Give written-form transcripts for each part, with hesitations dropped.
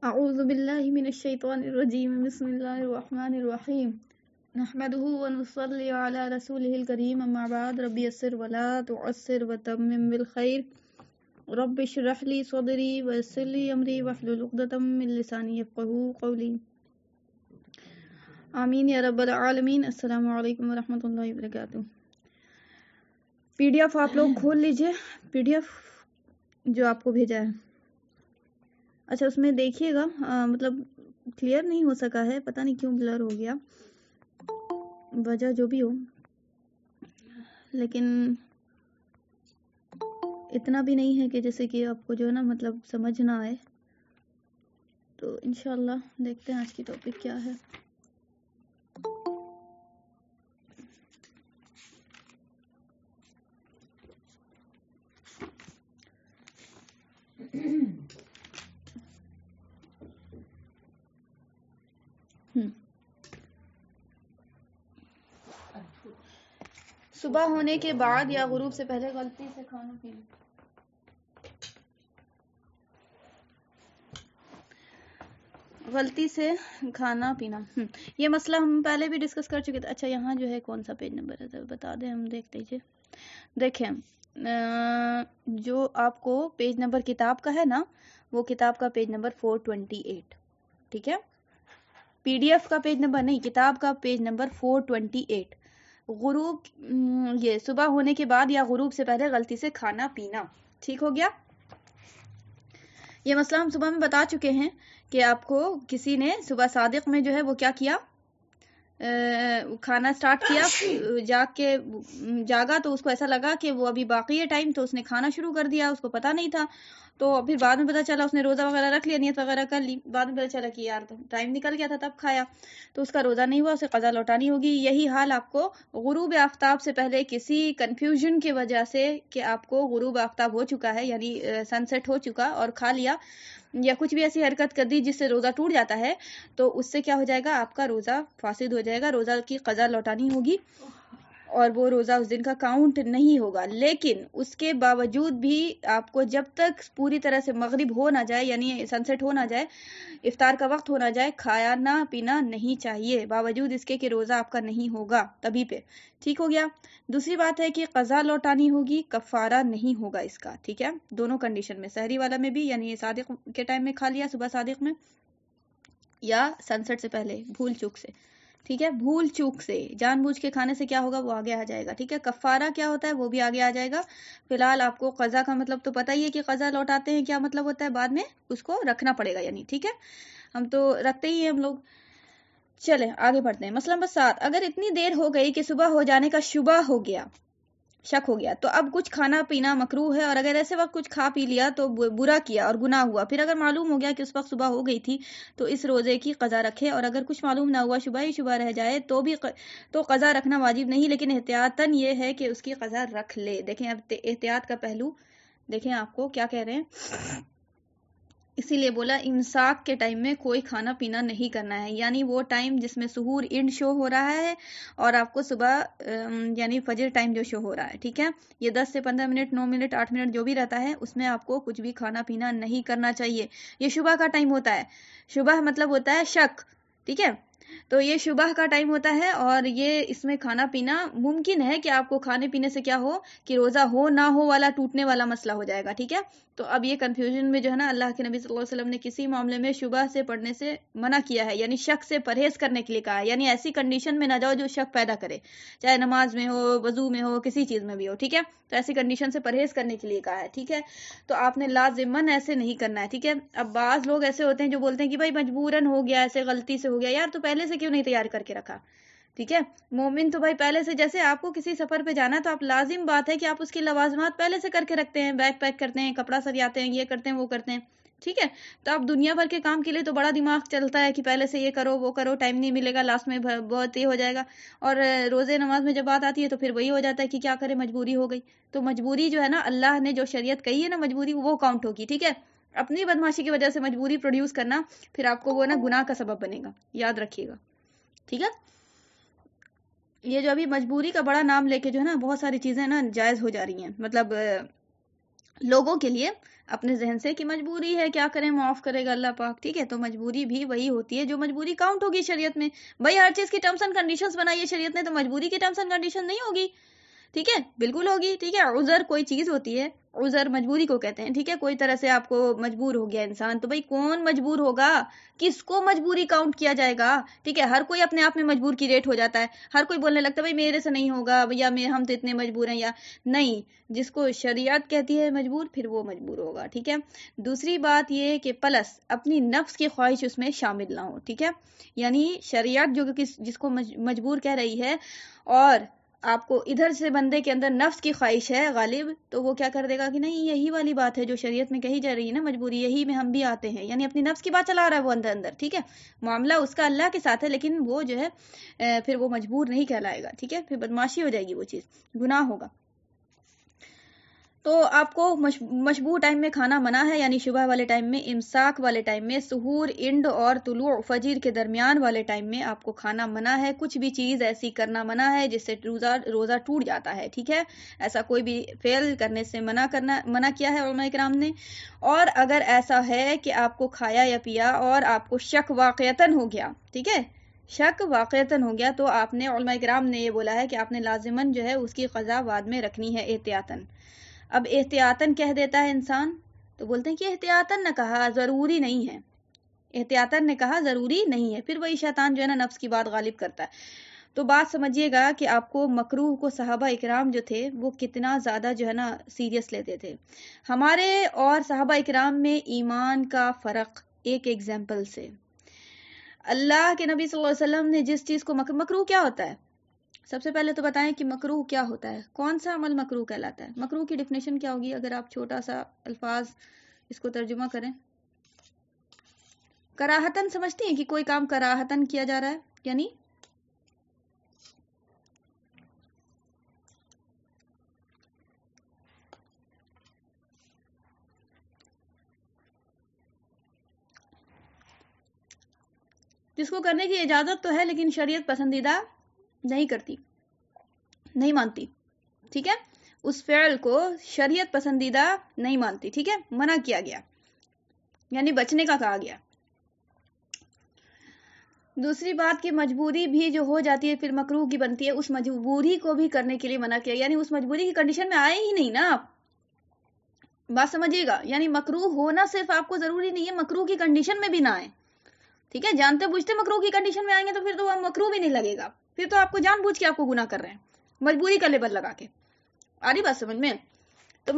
اعوذ باللہ من الشیطان الرجیم بسم اللہ الرحمن الرحیم نحمده ونصلي على رسوله الكريم اما بعد رب يسر ولا تعسر وتمم بالخير رب اشرح لي صدري ويسر لي امري واحلل عقدة من لساني يفقهوا قولي آمین یا رب العالمین۔ السلام علیکم ورحمۃ اللہ وبرکاتہ۔ پی ڈی ایف آپ لوگ کھول لیجئے، پی ڈی ایف جو آپ کو بھیجا ہے۔ اچھا اس میں دیکھیے گا، مطلب کلیئر نہیں ہو سکا ہے، پتہ نہیں کیوں بلر ہو گیا، وجہ جو بھی ہو، لیکن اتنا بھی نہیں ہے کہ جیسے کہ آپ کو جو ہے نا مطلب سمجھ نہ آئے۔ تو انشاءاللہ دیکھتے ہیں آج کی ٹاپک کیا ہے۔ صبح ہونے کے بعد یا غروب سے پہلے غلطی سے کھانا پینا، غلطی سے کھانا پینا، یہ مسئلہ ہم پہلے بھی ڈسکس کر چکے تھے۔ اچھا یہاں جو ہے کون سا پیج نمبر ہے ذرا بتا دیں، ہم دیکھ لیجیے۔ دیکھیں جو آپ کو پیج نمبر کتاب کا ہے نا، وہ کتاب کا پیج نمبر 428، ٹھیک ہے؟ پی ڈی ایف کا پیج نمبر نہیں، کتاب کا پیج نمبر 428۔ غروب یہ صبح ہونے کے بعد یا غروب سے پہلے غلطی سے کھانا پینا، ٹھیک ہو گیا؟ یہ مسئلہ ہم صبح میں بتا چکے ہیں کہ آپ کو کسی نے صبح صادق میں جو ہے وہ کیا کیا، کھانا سٹارٹ کیا، جاگا تو اس کو ایسا لگا کہ وہ ابھی باقی ہے ٹائم، تو اس نے کھانا شروع کر دیا، اس کو پتہ نہیں تھا، تو پھر بعد میں پتہ چلا اس نے روزہ وغیرہ رکھ لیا، نیت وغیرہ کر لی، بعد میں پتہ چلا کہ یار ٹائم نکل گیا تھا تب کھایا، تو اس کا روزہ نہیں ہوا، اسے قضا لوٹانی ہوگی۔ یہی حال آپ کو غروب آفتاب سے پہلے کسی کنفیوژن کی وجہ سے کہ آپ کو غروب آفتاب ہو چکا ہے، یعنی سن سیٹ ہو چکا اور کھا لیا، یا کچھ بھی ایسی حرکت کر دی جس سے روزہ ٹوٹ جاتا ہے، تو اس سے کیا ہو جائے گا، آپ کا روزہ فاسد ہو جائے گا، روزہ کی قضا لوٹانی ہوگی اور وہ روزہ اس دن کا کاؤنٹ نہیں ہوگا۔ لیکن اس کے باوجود بھی آپ کو جب تک پوری طرح سے مغرب ہو نہ جائے، یعنی سن سیٹ ہو نہ جائے، افطار کا وقت ہو نہ جائے، کھانا پینا نہیں چاہیے، باوجود اس کے کہ روزہ آپ کا نہیں ہوگا تبھی پہ، ٹھیک ہو گیا؟ دوسری بات ہے کہ قضا لوٹانی ہوگی، کفارہ نہیں ہوگا اس کا، ٹھیک ہے؟ دونوں کنڈیشن میں، سحری والا میں بھی، یعنی صادق کے ٹائم میں کھا لیا صبح صادق میں، یا سن سیٹ سے پہلے بھول چوک سے، ٹھیک ہے؟ بھول چوک سے، جان بوجھ کے کھانے سے کیا ہوگا وہ آگے آ جائے گا، ٹھیک ہے؟ کفارہ کیا ہوتا ہے وہ بھی آگے آ جائے گا۔ فی الحال آپ کو قضا کا مطلب تو پتہ ہی ہے کہ قضا لوٹاتے ہیں کیا مطلب ہوتا ہے، بعد میں اس کو رکھنا پڑے گا، یعنی ٹھیک ہے؟ ہم تو رکھتے ہی ہیں ہم لوگ۔ چلیں آگے بڑھتے ہیں۔ مسئلہ نمبر 7، اگر اتنی دیر ہو گئی کہ صبح ہو جانے کا شبہ ہو گیا، شک ہو گیا، تو اب کچھ کھانا پینا مکروہ ہے، اور اگر ایسے وقت کچھ کھا پی لیا تو برا کیا اور گناہ ہوا۔ پھر اگر معلوم ہو گیا کہ اس وقت صبح ہو گئی تھی تو اس روزے کی قضا رکھے، اور اگر کچھ معلوم نہ ہوا، شبہ ہی شبہ رہ جائے تو قضا رکھنا واجب نہیں، لیکن احتیاطاً یہ ہے کہ اس کی قضا رکھ لے۔ دیکھیں اب احتیاط کا پہلو دیکھیں، آپ کو کیا کہہ رہے ہیں، اسی لیے بولا امساک کے ٹائم میں کوئی کھانا پینا نہیں کرنا ہے، یعنی وہ ٹائم جس میں سحور اینڈ شو ہو رہا ہے اور آپ کو صبح یعنی فجر ٹائم جو شو ہو رہا ہے، ٹھیک ہے؟ یہ 10 سے 15 منٹ، 9 منٹ، 8 منٹ جو بھی رہتا ہے، اس میں آپ کو کچھ بھی کھانا پینا نہیں کرنا چاہیے۔ یہ شبہ کا ٹائم ہوتا ہے، شبہ مطلب ہوتا ہے شک، ٹھیک ہے؟ تو یہ شبہ کا ٹائم ہوتا ہے، اور یہ اس میں کھانا پینا ممکن ہے کہ آپ کو کھانے پینے سے کیا ہو کہ روزہ ہو نہ ہو والا ٹوٹنے والا مسئلہ ہو جائے گا، ٹھیک ہے؟ تو اب یہ کنفیوژن میں جو ہے نا، اللہ کے نبی صلی اللہ علیہ وسلم نے کسی معاملے میں شبہ سے پڑھنے سے منع کیا ہے، یعنی شک سے پرہیز کرنے کے لیے کہا ہے، یعنی ایسی کنڈیشن میں نہ جاؤ جو شک پیدا کرے، چاہے نماز میں ہو، وضو میں ہو، کسی چیز میں بھی ہو، ٹھیک ہے؟ تو ایسی کنڈیشن سے پرہیز کرنے کے لیے کہا ہے، ٹھیک ہے؟ تو آپ نے لازماً ایسے نہیں کرنا ہے، ٹھیک ہے؟ اب بعض لوگ ایسے ہوتے ہیں جو بولتے ہیں کہ بھائی مجبوراً ہو گیا، ایسے غلطی سے ہو گیا، یار تو پہلے سے کیوں نہیں تیار کر کے رکھا، ٹھیک ہے؟ مومن تو بھائی پہلے سے، جیسے آپ کو کسی سفر پہ جانا ہے تو آپ لازم بات ہے کہ آپ اس کی لوازمات پہلے سے کر کے رکھتے ہیں، بیگ پیک کرتے ہیں، کپڑا سریاتے ہیں، یہ کرتے ہیں وہ کرتے ہیں، ٹھیک ہے؟ تو آپ دنیا بھر کے کام کے لیے تو بڑا دماغ چلتا ہے کہ پہلے سے یہ کرو وہ کرو، ٹائم نہیں ملے گا، لاسٹ میں بہت یہ ہو جائے گا، اور روزے نماز میں جب بات آتی ہے تو پھر وہی ہو جاتا ہے کہ کیا کرے، مجبوری ہو گئی۔ تو مجبوری جو ہے نا، اللہ نے جو شریعت کہی ہے نا مجبوری، وہ کاؤنٹ ہوگی، ٹھیک ہے؟ اپنی بدماشی کی وجہ سے مجبوری پروڈیوس کرنا پھر آپ کو وہ نا گناہ کا سبب بنے گا، یاد رکھیے گا، ٹھیک ہے؟ یہ جو ابھی مجبوری کا بڑا نام لے کے جو ہے نا بہت ساری چیزیں نا جائز ہو جا رہی ہیں، مطلب لوگوں کے لیے اپنے ذہن سے کہ مجبوری ہے، کیا کریں، معاف کرے گا اللہ پاک، ٹھیک ہے. تو مجبوری بھی وہی ہوتی ہے جو مجبوری کاؤنٹ ہوگی شریعت میں. بھائی ہر چیز کی ٹرمز اینڈ کنڈیشنز بنائی ہے شریعت نے، تو مجبوری کی ٹرمز اینڈ کنڈیشن نہیں ہوگی. ٹھیک ہے، بالکل ہوگی. ٹھیک ہے، عذر کوئی چیز ہوتی ہے، عذر مجبوری کو کہتے ہیں. ٹھیک ہے، کوئی طرح سے آپ کو مجبور ہو گیا انسان، تو بھائی کون مجبور ہوگا، کس کو مجبوری کاؤنٹ کیا جائے گا. ٹھیک ہے، ہر کوئی اپنے آپ میں مجبور کی ریٹ ہو جاتا ہے. ہر کوئی بولنے لگتا ہے بھائی میرے سے نہیں ہوگا، یا ہم تو اتنے مجبور ہیں، یا نہیں. جس کو شریعت کہتی ہے مجبور، پھر وہ مجبور ہوگا. ٹھیک ہے. دوسری بات یہ کہ پلس اپنی نفس کی خواہش اس میں شامل نہ ہو. ٹھیک ہے، یعنی شریعت جو جس کو مجبور کہہ رہی ہے، اور آپ کو ادھر سے بندے کے اندر نفس کی خواہش ہے غالب، تو وہ کیا کر دے گا کہ نہیں یہی والی بات ہے جو شریعت میں کہی جا رہی ہے نا، مجبوری، یہی میں ہم بھی آتے ہیں. یعنی اپنی نفس کی بات چلا رہا ہے وہ اندر. ٹھیک ہے، معاملہ اس کا اللہ کے ساتھ ہے، لیکن وہ جو ہے پھر وہ مجبور نہیں کہلائے گا. ٹھیک ہے، پھر بدمعاشی ہو جائے گی، وہ چیز گناہ ہوگا. تو آپ کو مشبوہ ٹائم میں کھانا منع ہے، یعنی صبح والے ٹائم میں، امساک والے ٹائم میں، سحور، انڈ اور طلوع فجر کے درمیان والے ٹائم میں آپ کو کھانا منع ہے. کچھ بھی چیز ایسی کرنا منع ہے جس سے روزہ ٹوٹ جاتا ہے. ٹھیک ہے، ایسا کوئی بھی فعل کرنے سے منع کیا ہے علماء کرام نے. اور اگر ایسا ہے کہ آپ کو کھایا یا پیا اور آپ کو شک واقعتاً ہو گیا، ٹھیک ہے، شک واقعتاً ہو گیا، تو آپ نے، علماء کرام نے یہ بولا ہے کہ آپ نے لازماً جو ہے اس کی قضا بعد میں رکھنی ہے احتیاطاً. اب احتیاطاً کہہ دیتا ہے انسان، تو بولتے ہیں کہ احتیاطاً نہ کہا، ضروری نہیں ہے. احتیاطاً نے کہا، ضروری نہیں ہے. پھر وہی شیطان جو ہے نا نفس کی بات غالب کرتا ہے. تو بات سمجھیے گا کہ آپ کو مکروہ کو صحابہ اکرام جو تھے وہ کتنا زیادہ جو ہے نا سیریس لیتے تھے. ہمارے اور صحابہ اکرام میں ایمان کا فرق ایک ایگزامپل سے. اللہ کے نبی صلی اللہ علیہ وسلم نے جس چیز کو مکروہ کیا ہوتا ہے، سب سے پہلے تو بتائیں کہ مکروہ کیا ہوتا ہے، کون سا عمل مکروہ کہلاتا ہے. مکروہ کی ڈیفینیشن کیا ہوگی اگر آپ چھوٹا سا الفاظ اس کو ترجمہ کریں؟ کراہتن سمجھتی ہیں کہ کوئی کام کراہتن کیا جا رہا ہے، یعنی جس کو کرنے کی اجازت تو ہے لیکن شریعت پسندیدہ نہیں کرتی، نہیں مانتی. ٹھیک ہے، اس فعل کو شریعت پسندیدہ نہیں مانتی. ٹھیک ہے، منع کیا گیا، یعنی بچنے کا کہا گیا. دوسری بات کہ مجبوری بھی جو ہو جاتی ہے پھر مکروہ کی بنتی ہے، اس مجبوری کو بھی کرنے کے لیے منع کیا، یعنی اس مجبوری کی کنڈیشن میں آئے ہی نہیں نا آپ. بات سمجھیے گا، یعنی مکروہ ہونا صرف آپ کو ضروری نہیں ہے، مکروہ کی کنڈیشن میں بھی نہ آئے. ٹھیک ہے، جانتے بوجھتے مکروہ کی کنڈیشن میں آئیں گے تو پھر تو وہ مکروہ بھی نہیں لگے گا، پھر تو آپ کو جان بوجھ کے آپ کو گناہ کر رہے ہیں، مجبوری کا لیبل لگا کے. آ رہی بات سمجھ میں؟ تو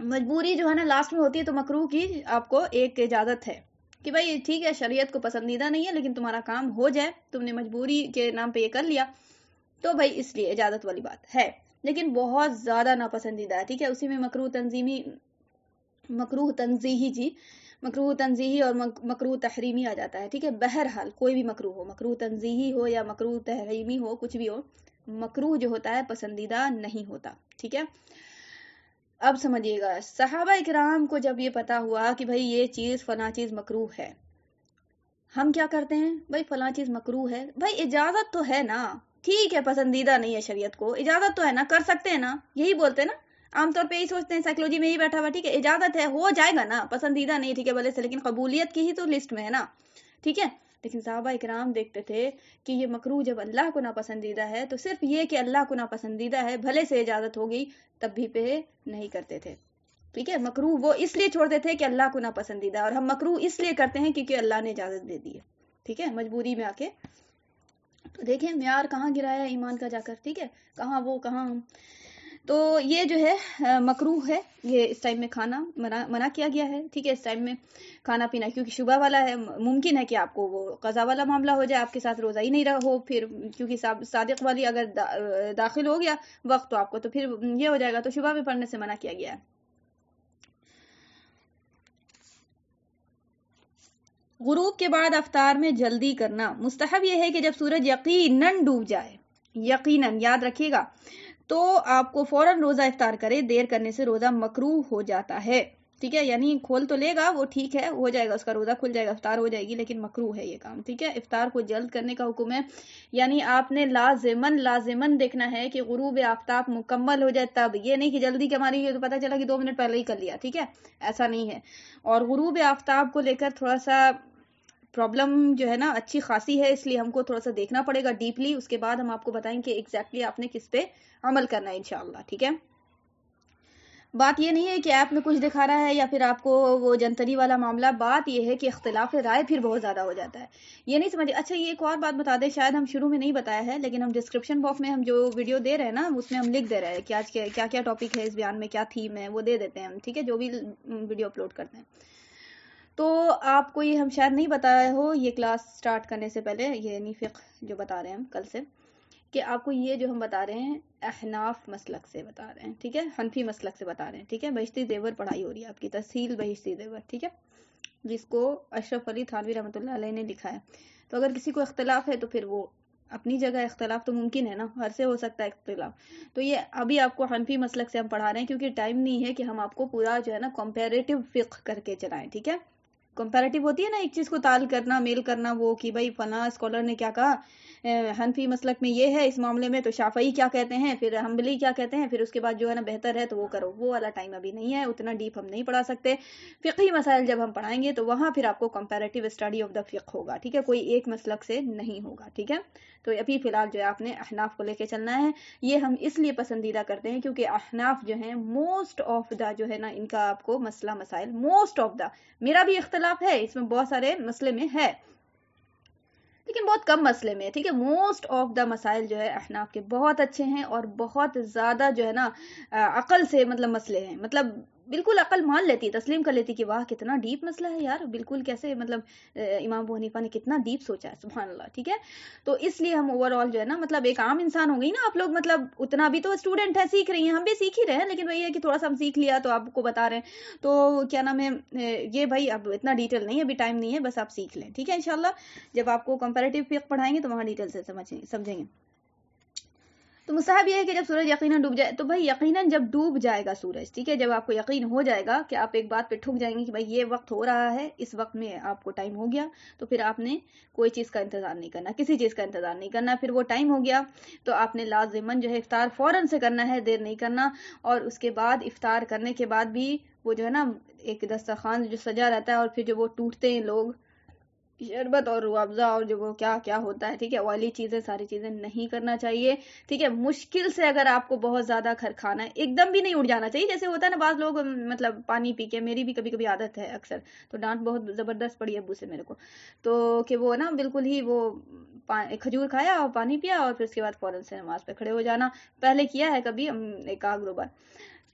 مجبوری جو ہے نا لاسٹ میں ہوتی ہے، تو مکروہ کی آپ کو ایک اجازت ہے کہ بھائی ٹھیک ہے شریعت کو پسندیدہ نہیں ہے لیکن تمہارا کام ہو جائے، تم نے مجبوری کے نام پہ یہ کر لیا، تو بھائی اس لیے اجازت والی بات ہے، لیکن بہت زیادہ ناپسندیدہ ہے. ٹھیک ہے، اسی میں مکروہ تنزیہی اور مکروہ تحریمی آ جاتا ہے. ٹھیک ہے، بہرحال کوئی بھی مکروہ ہو، مکروہ تنزیہی ہو یا مکروہ تحریمی ہو، کچھ بھی ہو، مکروہ جو ہوتا ہے پسندیدہ نہیں ہوتا. ٹھیک ہے، اب سمجھیے گا، صحابہ اکرام کو جب یہ پتا ہوا کہ بھائی یہ چیز فلاں چیز مکروہ ہے، ہم کیا کرتے ہیں، بھائی فلاں چیز مکروہ ہے، بھائی اجازت تو ہے نا، ٹھیک ہے پسندیدہ نہیں ہے شریعت کو، اجازت تو ہے نا، کر سکتے ہیں نا، یہی بولتے ہیں نا، عام طور پہ یہی سوچتے ہیں، سائیکلوجی میں یہی بیٹھا ہوا. ٹھیک ہے، اجازت ہے، ہو جائے گا نا، پسندیدہ نہیں، ٹھیک ہے بھلے سے، لیکن قبولیت کی ہی تو لسٹ میں ہے نا. ٹھیک ہے، لیکن صحابہ اکرام دیکھتے تھے کہ یہ مکروہ جب اللہ کو ناپسندیدہ ہے، تو صرف یہ کہ اللہ کو ناپسندیدہ ہے، بھلے سے اجازت ہو گئی تب بھی پہ نہیں کرتے تھے. ٹھیک ہے، مکروہ وہ اس لیے چھوڑتے تھے کہ اللہ کو ناپسندیدہ، اور ہم مکروہ اس لیے کرتے ہیں کیونکہ اللہ نے اجازت دے دی ہے. ٹھیک ہے، مجبوری میں آ کے. تو دیکھیں معیار کہاں گرایا ایمان کا جا کر. ٹھیک ہے، کہاں وہ کہاں ہم. تو یہ جو ہے مکروہ ہے، یہ اس ٹائم میں کھانا منع کیا گیا ہے. ٹھیک ہے، اس ٹائم میں کھانا پینا کیونکہ شبہ والا ہے، ممکن ہے کہ آپ کو وہ قضا والا معاملہ ہو جائے، آپ کے ساتھ روزہ ہی نہیں رہا ہو، پھر کیونکہ صادق والی اگر داخل ہو گیا وقت تو آپ کو تو پھر یہ ہو جائے گا، تو شبہ میں پڑھنے سے منع کیا گیا ہے. غروب کے بعد افطار میں جلدی کرنا مستحب یہ ہے کہ جب سورج یقیناً ڈوب جائے، یقیناً یاد رکھیے گا، تو آپ کو فوراً روزہ افطار کرے. دیر کرنے سے روزہ مکروہ ہو جاتا ہے. ٹھیک ہے، یعنی کھول تو لے گا وہ، ٹھیک ہے، ہو جائے گا، اس کا روزہ کھل جائے گا، افطار ہو جائے گی، لیکن مکروہ ہے یہ کام، ٹھیک ہے، افطار کو جلد کرنے کا حکم ہے، یعنی آپ نے لازمن دیکھنا ہے کہ غروب آفتاب مکمل ہو جائے تب، یہ نہیں کہ جلدی کے ہماری یہ تو پتہ چلا کہ 2 منٹ پہلے ہی کر لیا، ٹھیک ہے، ایسا نہیں ہے. اور غروب آفتاب کو لے کر تھوڑا سا پرابلم جو ہے نا اچھی خاصی ہے، اس لیے ہم کو تھوڑا سا دیکھنا پڑے گا ڈیپلی، اس کے بعد ہم آپ کو بتائیں کہ ایگزیکٹلی آپ نے کس پہ عمل کرنا ہے انشاءاللہ، ٹھیک ہے. بات یہ نہیں ہے کہ ایپ میں کچھ دکھا رہا ہے یا پھر آپ کو وہ جنتری والا معاملہ، بات یہ ہے کہ اختلاف رائے پھر بہت زیادہ ہو جاتا ہے، یہ نہیں سمجھے. اچھا یہ ایک اور بات بتا دیں، شاید ہم شروع میں نہیں بتایا ہے، لیکن ہم ڈسکرپشن باکس میں ہم جو ویڈیو دے رہے ہیں نا اس میں ہم لکھ دے رہے ہیں کہ آج کیا کیا ٹاپک ہے اس بیان میں، کیا تھیم ہے، وہ دے دیتے ہیں ہم، ٹھیک ہے، جو بھی ویڈیو اپلوڈ کرتے ہیں. تو آپ کو یہ ہم شاید نہیں بتایا ہو یہ کلاس سٹارٹ کرنے سے پہلے، یہ یعنی فقہ جو بتا رہے ہیں ہم کل سے، کہ آپ کو یہ جو ہم بتا رہے ہیں احناف مسلک سے بتا رہے ہیں، ٹھیک ہے، حنفی مسلک سے بتا رہے ہیں، ٹھیک ہے. بہشتی زیور پڑھائی ہو رہی ہے آپ کی، تسہیل بہشتی زیور، ٹھیک ہے، جس کو اشرف علی تھانوی رحمۃ اللہ علیہ نے لکھا ہے. تو اگر کسی کو اختلاف ہے تو پھر وہ اپنی جگہ، اختلاف تو ممکن ہے نا، ہر سے ہو سکتا ہے اختلاف. تو یہ ابھی آپ کو حنفی مسلک سے ہم پڑھا رہے ہیں، کیونکہ ٹائم نہیں ہے کہ ہم آپ کو پورا جو ہے نا کمپیریٹیو فقہ کر کے چلائیں، ٹھیک ہے. کمپیریٹیو ہوتی ہے نا ایک چیز کو تال کرنا، میل کرنا، وہ کہ بھائی فلاں اسکالر نے کیا کہا حنفی مسلک میں یہ ہے اس معاملے میں، تو شافعی کیا کہتے ہیں، پھر حنبلی کیا کہتے ہیں، پھر اس کے بعد جو ہے نا بہتر ہے تو وہ کرو، وہ والا ٹائم ابھی نہیں ہے، اتنا ڈیپ ہم نہیں پڑھا سکتے. فقہی مسائل جب ہم پڑھائیں گے تو وہاں پھر آپ کو کمپیریٹیو اسٹڈی آف دا فقہ ہوگا، ٹھیک ہے، کوئی ایک مسلک سے نہیں ہوگا، ٹھیک ہے. تو ابھی فی الحال جو ہے آپ نے احناف کو لے کے چلنا ہے. یہ ہم اس لیے پسندیدہ کرتے ہیں کیونکہ احناف جو ہیں موسٹ آف دا جو ہے نا ان کا آپ کو مسئلہ مسائل، موسٹ آف دا، میرا بھی اختلاف ہے اس میں، بہت سارے مسئلے میں ہے لیکن بہت کم مسئلے میں، ٹھیک ہے، موسٹ آف دا مسائل جو ہے احناف کے بہت اچھے ہیں اور بہت زیادہ جو ہے نا عقل سے مطلب مسئلے ہیں، مطلب بالکل عقل مان لیتی، تسلیم کر لیتی کہ واہ کتنا ڈیپ مسئلہ ہے یار، بالکل کیسے مطلب امام ابو حنیفہ نے کتنا ڈیپ سوچا ہے، سبحان اللہ، ٹھیک ہے. تو اس لیے ہم اوور آل جو ہے نا مطلب ایک عام انسان ہو گئی نا آپ لوگ، مطلب اتنا بھی تو اسٹوڈنٹ ہے، سیکھ رہی ہیں، ہم بھی سیکھ ہی رہے ہیں، لیکن وہی ہے کہ تھوڑا سا ہم سیکھ لیا تو آپ کو بتا رہے ہیں. تو کیا نام ہے یہ بھائی اب اتنا ڈیٹیل نہیں ہے، ابھی ٹائم نہیں ہے، بس آپ سیکھ لیں، ٹھیک ہے. انشاءاللہ جب آپ کو کمپیریٹیو فقہ پڑھائیں گے تو وہاں ڈیٹیل سے سمجھیں گے. تو مستحب یہ ہے کہ جب سورج یقیناً ڈوب جائے، تو بھائی یقیناً جب ڈوب جائے گا سورج، ٹھیک ہے، جب آپ کو یقین ہو جائے گا کہ آپ ایک بات پہ ٹھک جائیں گے کہ بھائی یہ وقت ہو رہا ہے، اس وقت میں آپ کو ٹائم ہو گیا، تو پھر آپ نے کوئی چیز کا انتظار نہیں کرنا، کسی چیز کا انتظار نہیں کرنا. پھر وہ ٹائم ہو گیا تو آپ نے لازماً جو ہے افطار فوراً سے کرنا ہے، دیر نہیں کرنا. اور اس کے بعد افطار کرنے کے بعد بھی وہ جو ہے نا ایک دسترخوان جو سجا رہتا ہے اور پھر جو وہ ٹوٹتے ہیں لوگ شربت اور روح افزا اور جو وہ کیا کیا ہوتا ہے، ٹھیک ہے، آئلی چیزیں ساری چیزیں نہیں کرنا چاہیے، ٹھیک ہے. مشکل سے اگر آپ کو بہت زیادہ کھانا ہے، ایک دم بھی نہیں اٹھ جانا چاہیے، جیسے ہوتا ہے نا بعض لوگ مطلب پانی پی کے، میری بھی کبھی کبھی عادت ہے اکثر، تو ڈانٹ بہت زبردست پڑی ابو سے میرے کو، تو کہ وہ نا بالکل ہی وہ کھجور کھایا اور پانی پیا اور پھر اس کے بعد فوراً سے نماز پہ کھڑے ہو جانا. پہلے کیا ہے کبھی ایک آدھ دو بار،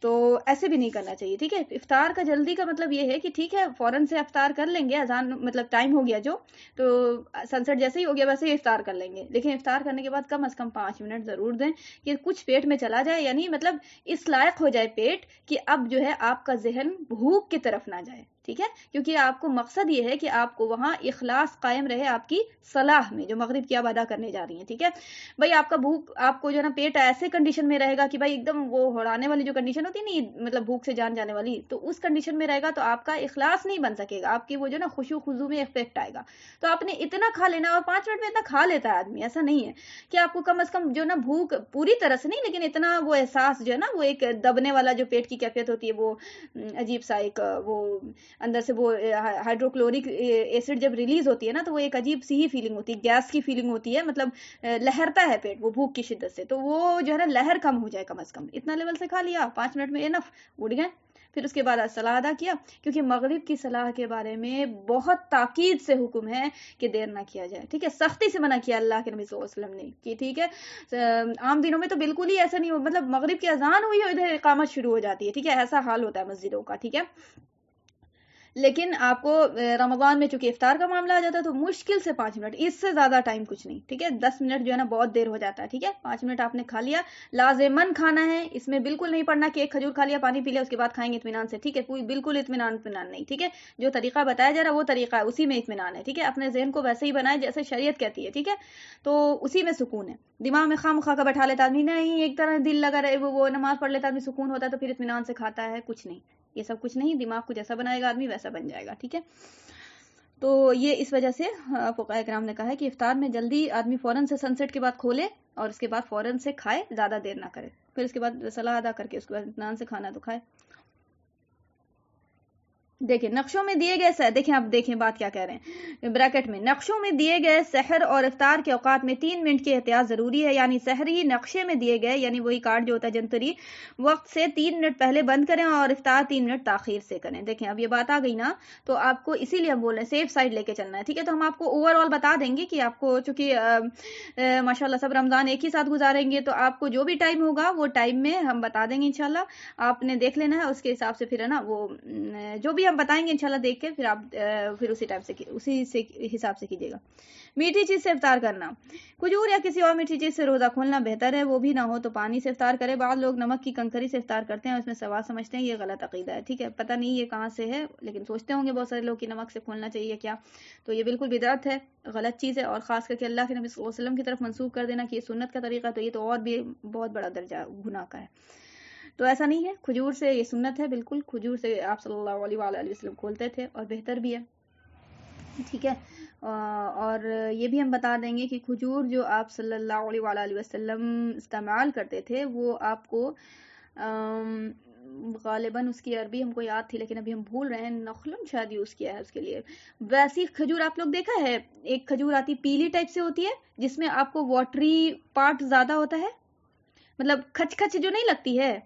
تو ایسے بھی نہیں کرنا چاہیے، ٹھیک ہے. افطار کا جلدی کا مطلب یہ ہے کہ ٹھیک ہے فوراً سے افطار کر لیں گے، اذان مطلب ٹائم ہو گیا جو، تو سن سیٹ جیسے ہی ہو گیا ویسے ہی افطار کر لیں گے، لیکن افطار کرنے کے بعد کم از کم 5 منٹ ضرور دیں کہ کچھ پیٹ میں چلا جائے، یعنی مطلب اس لائق ہو جائے پیٹ کہ اب جو ہے آپ کا ذہن بھوک کی طرف نہ جائے، ٹھیک ہے، کیونکہ آپ کو مقصد یہ ہے کہ آپ کو وہاں اخلاص قائم رہے آپ کی صلاح میں جو مغرب کی آپ ادا کرنے جا رہی ہیں، ٹھیک ہے. بھائی آپ کا بھوک، آپ کو جو ہے نا پیٹ ایسے کنڈیشن میں رہے گا کہ بھائی ایک دم وہ ہڑانے والی جو کنڈیشن ہوتی ہے نہیں، مطلب بھوک سے جان جانے والی، تو اس کنڈیشن میں رہے گا تو آپ کا اخلاص نہیں بن سکے گا، آپ کی وہ جو نا خشوع خضوع میں افیکٹ آئے گا. تو آپ نے اتنا کھا لینا، اور 5 منٹ میں اتنا کھا لیتا ہے آدمی، ایسا نہیں ہے کہ آپ کو کم از کم جو نا بھوک پوری طرح سے نہیں، لیکن اتنا وہ احساس جو ہے نا وہ ایک دبنے والا جو پیٹ کی کیفیت ہوتی ہے، وہ عجیب سا ایک وہ اندر سے وہ ہائیڈروکلورک ایسڈ جب ریلیز ہوتی ہے نا تو وہ ایک عجیب سی ہی فیلنگ ہوتی ہے، گیس کی فیلنگ ہوتی ہے، مطلب لہرتا ہے پیٹ وہ بھوک کی شدت سے، تو وہ جو ہے نا لہر کم ہو جائے، کم از کم اتنا لیول سے کھا لیا، 5 منٹ میں انف، اٹھ گئے. پھر اس کے بعد صلاح ادا کیا، کیونکہ مغرب کی صلاح کے بارے میں بہت تاکید سے حکم ہے کہ دیر نہ کیا جائے، ٹھیک ہے، سختی سے منع کیا اللہ کے نبی صلی اللہ علیہ وسلم نے کہ ٹھیک ہے. عام دنوں میں تو بالکل ہی ایسا نہیں ہو، مطلب مغرب کی اذان ہوئی اور ادھر اقامت شروع ہو جاتی ہے، ٹھیک ہے، ایسا حال ہوتا ہے مسجدوں کا، ٹھیک ہے. لیکن آپ کو رمضان میں چونکہ افطار کا معاملہ آ جاتا ہے تو مشکل سے 5 منٹ، اس سے زیادہ ٹائم کچھ نہیں، ٹھیک ہے. 10 منٹ جو ہے نا بہت دیر ہو جاتا ہے، ٹھیک ہے. 5 منٹ آپ نے کھا لیا، لازماً کھانا ہے، اس میں بالکل نہیں پڑھنا کہ ایک کھجور کھا لیا، پانی پی لیا، اس کے بعد کھائیں گے اطمینان سے، ٹھیک ہے، کوئی بالکل اطمینان نہیں، ٹھیک ہے. جو طریقہ بتایا جا رہا ہے وہ طریقہ ہے، اسی میں اطمینان ہے، ٹھیک ہے. اپنے ذہن کو ویسے ہی بنائے جیسے شریعت کہتی ہے، ٹھیک ہے، تو اسی میں سکون ہے. دماغ میں خواہ کا بیٹھا لیتا آدمی، نہیں ایک طرح دل لگا رہے، وہ نماز پڑھ لیتا آدمی، سکون ہوتا ہے تو پھر اطمینان سے کھاتا ہے، کچھ نہیں. یہ سب کچھ نہیں، دماغ کو جیسا بنائے گا آدمی ویسا بن جائے گا، ٹھیک ہے. تو یہ اس وجہ سے فقہاء کرام نے کہا ہے کہ افطار میں جلدی آدمی فوراً سے سن سیٹ کے بعد کھولے اور اس کے بعد فوراً سے کھائے، زیادہ دیر نہ کرے، پھر اس کے بعد صلاح ادا کر کے اس کے بعد اطمینان سے کھانا تو کھائے. دیکھیں نقشوں میں دیے گئے، دیکھیں اب دیکھیں بات کیا کہہ رہے ہیں بریکٹ میں، نقشوں میں دیے گئے سحر اور افطار کے اوقات میں 3 منٹ کی احتیاط ضروری ہے. یعنی سحری نقشے میں دیے گئے، یعنی وہی کارڈ جو ہوتا ہے جنتری، وقت سے 3 منٹ پہلے بند کریں اور افطار 3 منٹ تاخیر سے کریں. دیکھیں اب یہ بات آ گئی نا، تو آپ کو اسی لیے ہم بول رہے ہیں سیف سائڈ لے کے چلنا ہے، ٹھیک ہے. تو ہم آپ کو اوور آل بتا دیں گے کہ آپ کو چونکہ ماشاء اللہ سب رمضان ایک ہی ساتھ گزاریں گے، تو آپ کو جو بھی ٹائم ہوگا وہ ٹائم میں ہم بتا دیں گے انشاءاللہ. آپ نے دیکھ لینا ہے، اس کے حساب سے پھر ہے نا وہ جو بھی ہم بتائیں گے انشاءاللہ دیکھ کے پھر آپ پھر اسی حساب سے کیجیے گا. میٹھی چیز سے افطار کرنا، کھجور یا کسی اور میٹھی چیز سے روزہ کھولنا بہتر ہے، وہ بھی نہ ہو تو پانی سے افطار کرے. بعض لوگ نمک کی کنکری سے افطار کرتے ہیں، اس میں ثواب سمجھتے ہیں، یہ غلط عقیدہ ہے، ٹھیک ہے. پتہ نہیں یہ کہاں سے ہے، لیکن سوچتے ہوں گے بہت سارے لوگ کہ نمک سے کھولنا چاہیے کیا، تو یہ بالکل بدعت ہے، غلط چیز ہے. اور خاص کر کے اللہ کے نبی صلی اللہ علیہ وسلم کی طرف منسوخ کر دینا کہ یہ سنت کا طریقہ، تو یہ تو اور بھی بہت بڑا درجہ گناہ کا ہے. تو ایسا نہیں ہے، کھجور سے یہ سنت ہے بالکل، کھجور سے آپ صلی اللہ علیہ وآلہ وسلم کھولتے تھے اور بہتر بھی ہے، ٹھیک ہے. اور یہ بھی ہم بتا دیں گے کہ کھجور جو آپ صلی اللہ علیہ وآلہ وسلم استعمال کرتے تھے وہ آپ کو غالباً اس کی عربی ہم کو یاد تھی لیکن ابھی ہم بھول رہے ہیں، نخلن شاید یوز کیا ہے اس کے لیے. ویسی کھجور آپ لوگ دیکھا ہے، ایک کھجور آتی پیلی ٹائپ سے ہوتی ہے جس میں آپ کو واٹری پارٹ زیادہ ہوتا ہے، مطلب کھچ کھچ جو نہیں لگتی ہے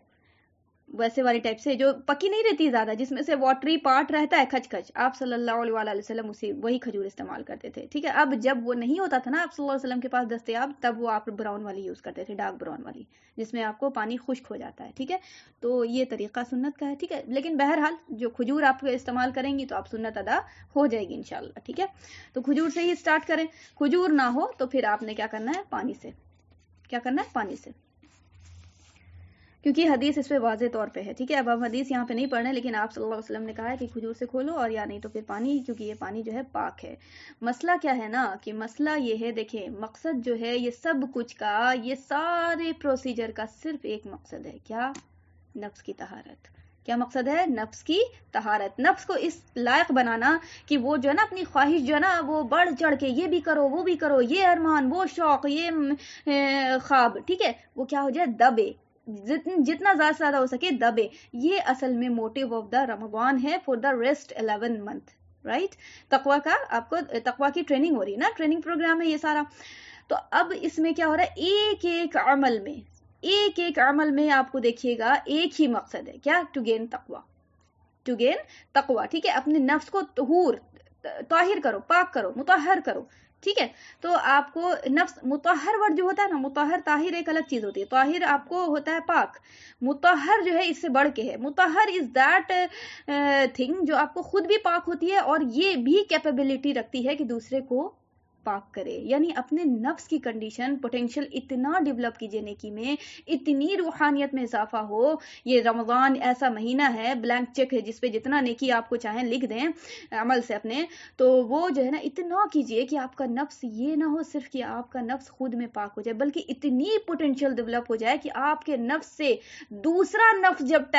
ویسے والی ٹائپ سے، جو پکی نہیں رہتی زیادہ، جس میں سے واٹری پارٹ رہتا ہے کھچ کھچ. آپ صلی اللہ علیہ وآلہ وسلم وہی کھجور استعمال کرتے تھے، ٹھیک ہے. اب جب وہ نہیں ہوتا تھا نا آپ صلی اللہ علیہ وسلم کے پاس دستیاب، تب وہ آپ براؤن والی یوز کرتے تھے، ڈارک براؤن والی، جس میں آپ کو پانی خشک ہو جاتا ہے، ٹھیک ہے. تو یہ طریقہ سنت کا ہے، ٹھیک ہے. لیکن بہرحال جو کھجور آپ استعمال کریں گی تو آپ سنت ادا ہو جائے گی انشاءاللہ، ٹھیک ہے. تو کھجور سے ہی اسٹارٹ کریں. کھجور نہ ہو تو پھر آپ نے کیا کرنا ہے، پانی سے. کیا کرنا ہے، پانی سے، کیونکہ حدیث اس پہ واضح طور پہ ہے، ٹھیک ہے. اب ہم حدیث یہاں پہ نہیں پڑھ رہے، لیکن آپ صلی اللہ علیہ وسلم نے کہا ہے کہ کھجور سے کھولو اور یا نہیں تو پھر پانی، کیونکہ یہ پانی جو ہے پاک ہے. مسئلہ کیا ہے نا کہ مسئلہ یہ ہے، دیکھیں مقصد جو ہے یہ سب کچھ کا، یہ سارے پروسیجر کا صرف ایک مقصد ہے، کیا؟ نفس کی طہارت. کیا مقصد ہے؟ نفس کی طہارت. نفس کو اس لائق بنانا کہ وہ جو ہے نا اپنی خواہش جو ہے نا وہ بڑھ چڑھ کے یہ بھی کرو وہ بھی کرو، یہ ارمان وہ شوق یہ خواب، ٹھیک ہے، وہ کیا ہو جائے، دبے، جتنا زیادہ سے زیادہ ہو سکے دبے. یہ اصل میں موٹیو آف دا رمضان ہے for the rest 11 month, right. تقوی کا آپ کو تقوی کی ٹریننگ ہو رہی ہے نا، ٹریننگ پروگرام ہے یہ سارا. تو اب اس میں کیا ہو رہا ہے، ایک ایک عمل میں آپ کو دیکھیے گا ایک ہی مقصد ہے، کیا؟ ٹو گین تقوی، ٹھیک ہے. اپنے نفس کو طاہر کرو، پاک کرو، مطہر کرو، ٹھیک ہے. تو آپ کو نفس مطہر ورڈ جو ہوتا ہے نا، مطہر طاہر ایک الگ چیز ہوتی ہے، طاہر آپ کو ہوتا ہے پاک، مطہر جو ہے اس سے بڑھ کے ہے. مطہر از دیٹ تھنگ جو آپ کو خود بھی پاک ہوتی ہے اور یہ بھی کیپیبلٹی رکھتی ہے کہ دوسرے کو پاک کرے. یعنی اپنے نفس کی کنڈیشن پوٹینشیل اتنا ڈیولپ کیجئے نیکی میں، اتنی روحانیت میں اضافہ ہو. یہ رمضان ایسا مہینہ ہے، بلینک چیک ہے جس پہ جتنا نیکی آپ کو چاہیں لکھ دیں عمل سے اپنے، تو وہ جو ہے نا اتنا کیجئے کہ آپ کا نفس یہ نہ ہو صرف کہ آپ کا نفس خود میں پاک ہو جائے، بلکہ اتنی پوٹینشیل ڈیولپ ہو جائے کہ آپ کے نفس سے دوسرا نفس جب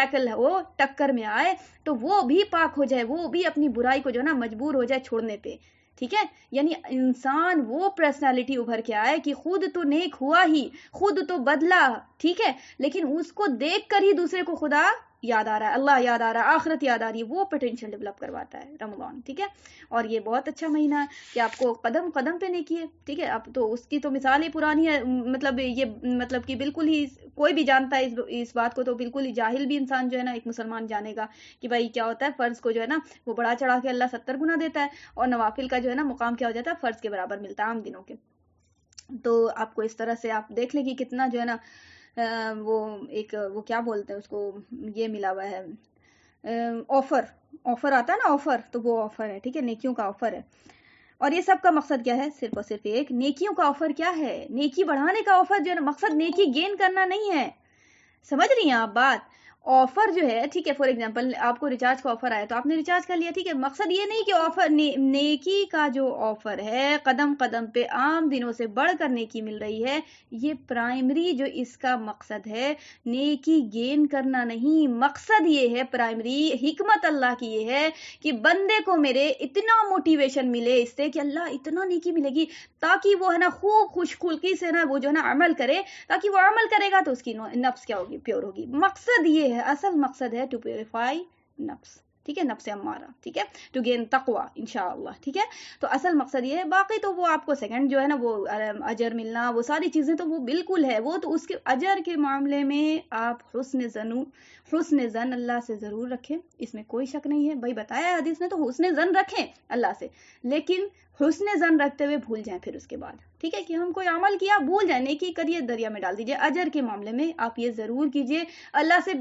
ٹکر میں آئے تو وہ بھی پاک ہو جائے، وہ بھی اپنی برائی کو جو ہے نا مجبور ہو جائے چھوڑنے پہ، ٹھیک ہے. یعنی انسان وہ پرسنالٹی ابھر کے آئے کہ خود تو نیک ہوا ہی، خود تو بدلا، ٹھیک ہے، لیکن اس کو دیکھ کر ہی دوسرے کو خدا یاد آ رہا ہے، اللہ یاد آ رہا ہے، آخرت یاد آ رہی ہے. وہ پوٹینشیل ڈیولپ کرواتا ہے رمضان، ٹھیک ہے. اور یہ بہت اچھا مہینہ ہے کہ آپ کو قدم قدم پہ نیکی ہے، ٹھیک ہے. اب تو اس کی تو مثال ہی پرانی ہے، مطلب کہ بالکل ہی کوئی بھی جانتا ہے اس بات کو، تو بالکل ہی جاہل بھی انسان جو ہے نا ایک مسلمان جانے گا کہ بھائی کیا ہوتا ہے. فرض کو جو ہے نا وہ بڑا چڑھا کے اللہ 70 گنا دیتا ہے، اور نوافل کا جو ہے نا مقام کیا ہو جاتا ہے، فرض کے برابر ملتا ہے عام دنوں کے. تو آپ کو اس طرح سے آپ دیکھ لیں کہ کتنا جو ہے نا وہ کیا بولتے ہیں اس کو، یہ ملا ہوا ہے آفر آتا ہے نا، آفر، تو وہ آفر ہے، ٹھیک ہے، نیکیوں کا آفر ہے. اور یہ سب کا مقصد کیا ہے، صرف اور صرف ایک، نیکیوں کا آفر کیا ہے، نیکی بڑھانے کا آفر جو ہے نا، مقصد نیکی گین کرنا نہیں ہے. سمجھ رہی ہیں آپ بات؟ آفر جو ہے ٹھیک ہے، فار ایگزامپل آپ کو ریچارج کا آفر آیا تو آپ نے ریچارج کر لیا ٹھیک ہے، مقصد یہ نہیں کہ آفر نیکی کا جو آفر ہے قدم قدم پہ عام دنوں سے بڑھ کر نیکی مل رہی ہے، یہ پرائمری جو اس کا مقصد ہے نیکی گین کرنا نہیں، مقصد یہ ہے پرائمری حکمت اللہ کی یہ ہے کہ بندے کو میرے اتنا موٹیویشن ملے اس سے کہ اللہ اتنا نیکی ملے گی تاکہ وہ ہے نا خوب خوش خلقی سے نا وہ جو ہے نا عمل کرے، تاکہ وہ عمل کرے گا تو اس کی نفس کیا ہوگی، پیور ہوگی۔ مقصد یہ ہے، اصل مقصد ہے ٹو پیوریفائی نفس، ٹھیک ہے، نفس امارہ، ٹھیک ہے، ٹو گین تقوی انشاءاللہ، ٹھیک ہے۔ تو اصل مقصد یہ ہے، باقی تو وہ آپ کو سیکنڈ جو ہے نا وہ اجر ملنا وہ ساری چیزیں تو وہ بالکل ہے، وہ تو اس کے اجر کے معاملے میں آپ حسن زن اللہ سے ضرور رکھیں، اس میں کوئی شک نہیں ہے، بھائی بتایا حدیث نے تو حسن زن رکھیں اللہ سے، لیکن حسن زن رکھتے ہوئے بھول جائیں پھر اس کے بعد، ٹھیک ہے، کہ ہم کوئی عمل کیا بھول جائیں، نیکی کریے دریا میں ڈال دیجئے۔ اجر کے معاملے میں آپ یہ ضرور کیجئے، اللہ سے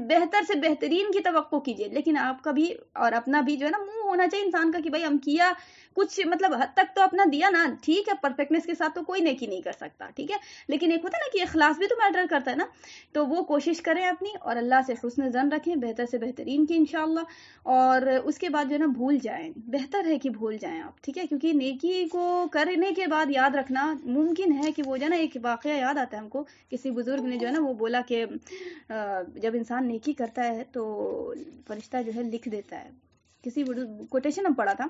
بہترین کی توقع کیجئے، لیکن آپ کا بھی اور اپنا بھی جو ہے نا منہ ہونا چاہیے انسان کا کہ بھائی ہم کیا کچھ مطلب حد تک تو اپنا دیا نا، ٹھیک ہے، پرفیکٹنس کے ساتھ تو کوئی نیکی نہیں کر سکتا، ٹھیک ہے، لیکن ایک ہوتا ہے نا کہ اخلاص بھی تو میٹر کرتا ہے نا، تو وہ کوشش کریں اپنی اور اللہ سے حسن زن رکھیں بہتر سے بہترین کی انشاءاللہ، اور اس کے بعد جو ہے نا بھول جائیں، بہتر ہے کہ بھول جائیں آپ، ٹھیک ہے، کیونکہ نیکی کو کرنے کے بعد یاد رکھنا ممکن ہے کہ وہ جو ہے نا ایک واقعہ یاد آتا ہے ہم کو، کسی بزرگ نے جو ہے نا وہ بولا کہ جب انسان نیکی کرتا ہے تو فرشتہ جو ہے لکھ دیتا ہے، کسی کوٹیشن ہم پڑھا تھا،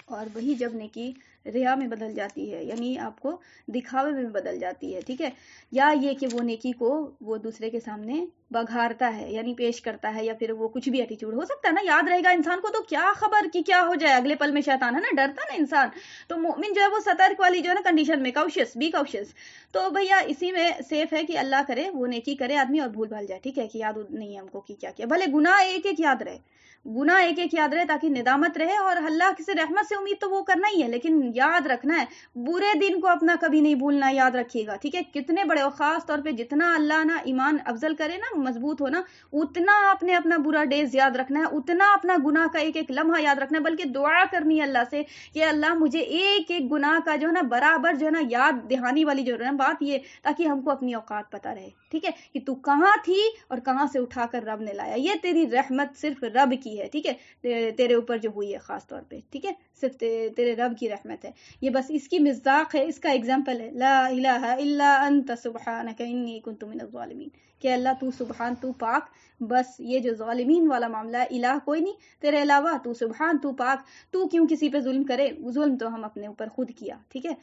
اور وہی جب نیکی ریا میں بدل جاتی ہے، یعنی آپ کو دکھاوے میں بدل جاتی ہے، ٹھیک ہے، یا یہ کہ وہ نیکی کو وہ دوسرے کے سامنے بگھارتا ہے یعنی پیش کرتا ہے، یا پھر وہ کچھ بھی ایٹیچیوڈ ہو سکتا ہے نا، یاد رہے گا انسان کو تو کیا خبر کہ کیا ہو جائے اگلے پل میں، شیطان ہے نا، ڈرتا نا انسان، تو مومن جو ہے وہ سترک والی جو ہے نا کنڈیشن میں بی کوشس، تو بھیا اسی میں سیف ہے کہ اللہ کرے وہ نیکی کرے آدمی اور بھول بھال جائے، ٹھیک ہے، کہ یاد نہیں ہے ہم کو کہ کیا کیا، بھلے گناہ ایک ایک یاد رہے، گناہ ایک ایک یاد رہے تاکہ ندامت رہے، اور اللہ سے رحمت سے امید تو وہ کرنا ہی ہے، لیکن یاد رکھنا ہے برے دن کو اپنا کبھی نہیں بھولنا، یاد رکھیے گا، ٹھیک ہے، کتنے بڑے، اور خاص طور پہ جتنا اللہ نا ایمان افضل کرے نا، مضبوط ہونا، اتنا آپ نے اپنا برا ڈیز یاد رکھنا ہے، اتنا اپنا گناہ کا ایک ایک لمحہ یاد رکھنا ہے، بلکہ دعا کرنی ہے اللہ سے کہ اللہ مجھے ایک ایک گناہ کا جو ہے نا برابر جو ہے نا یاد دہانی والی جو ہے نا بات یہ، تاکہ ہم کو اپنی اوقات پتہ رہے، ٹھیک ہے، کہ تو کہاں تھی اور کہاں سے اٹھا کر رب نے لایا، یہ تیری رحمت صرف رب کی ہے، ٹھیک ہے، تیرے اوپر جو ہوئی ہے خاص طور پہ، ٹھیک ہے، صرف تیرے رب کی رحمت ہے، یہ بس اس کی مصداق ہے، اس کا ایگزامپل ہے، لا الہ الا انت سبحانک انی کنت من الظالمین، کہ اللہ تو سبحان، تو پاک، بس یہ جو ظالمین والا معاملہ ہے، الہ کوئی نہیں تیرے علاوہ، تو سبحان، تو پاک، تو کیوں کسی پہ ظلم کرے، ظلم تو ہم اپنے اوپر خود کیا، ٹھیک ہے،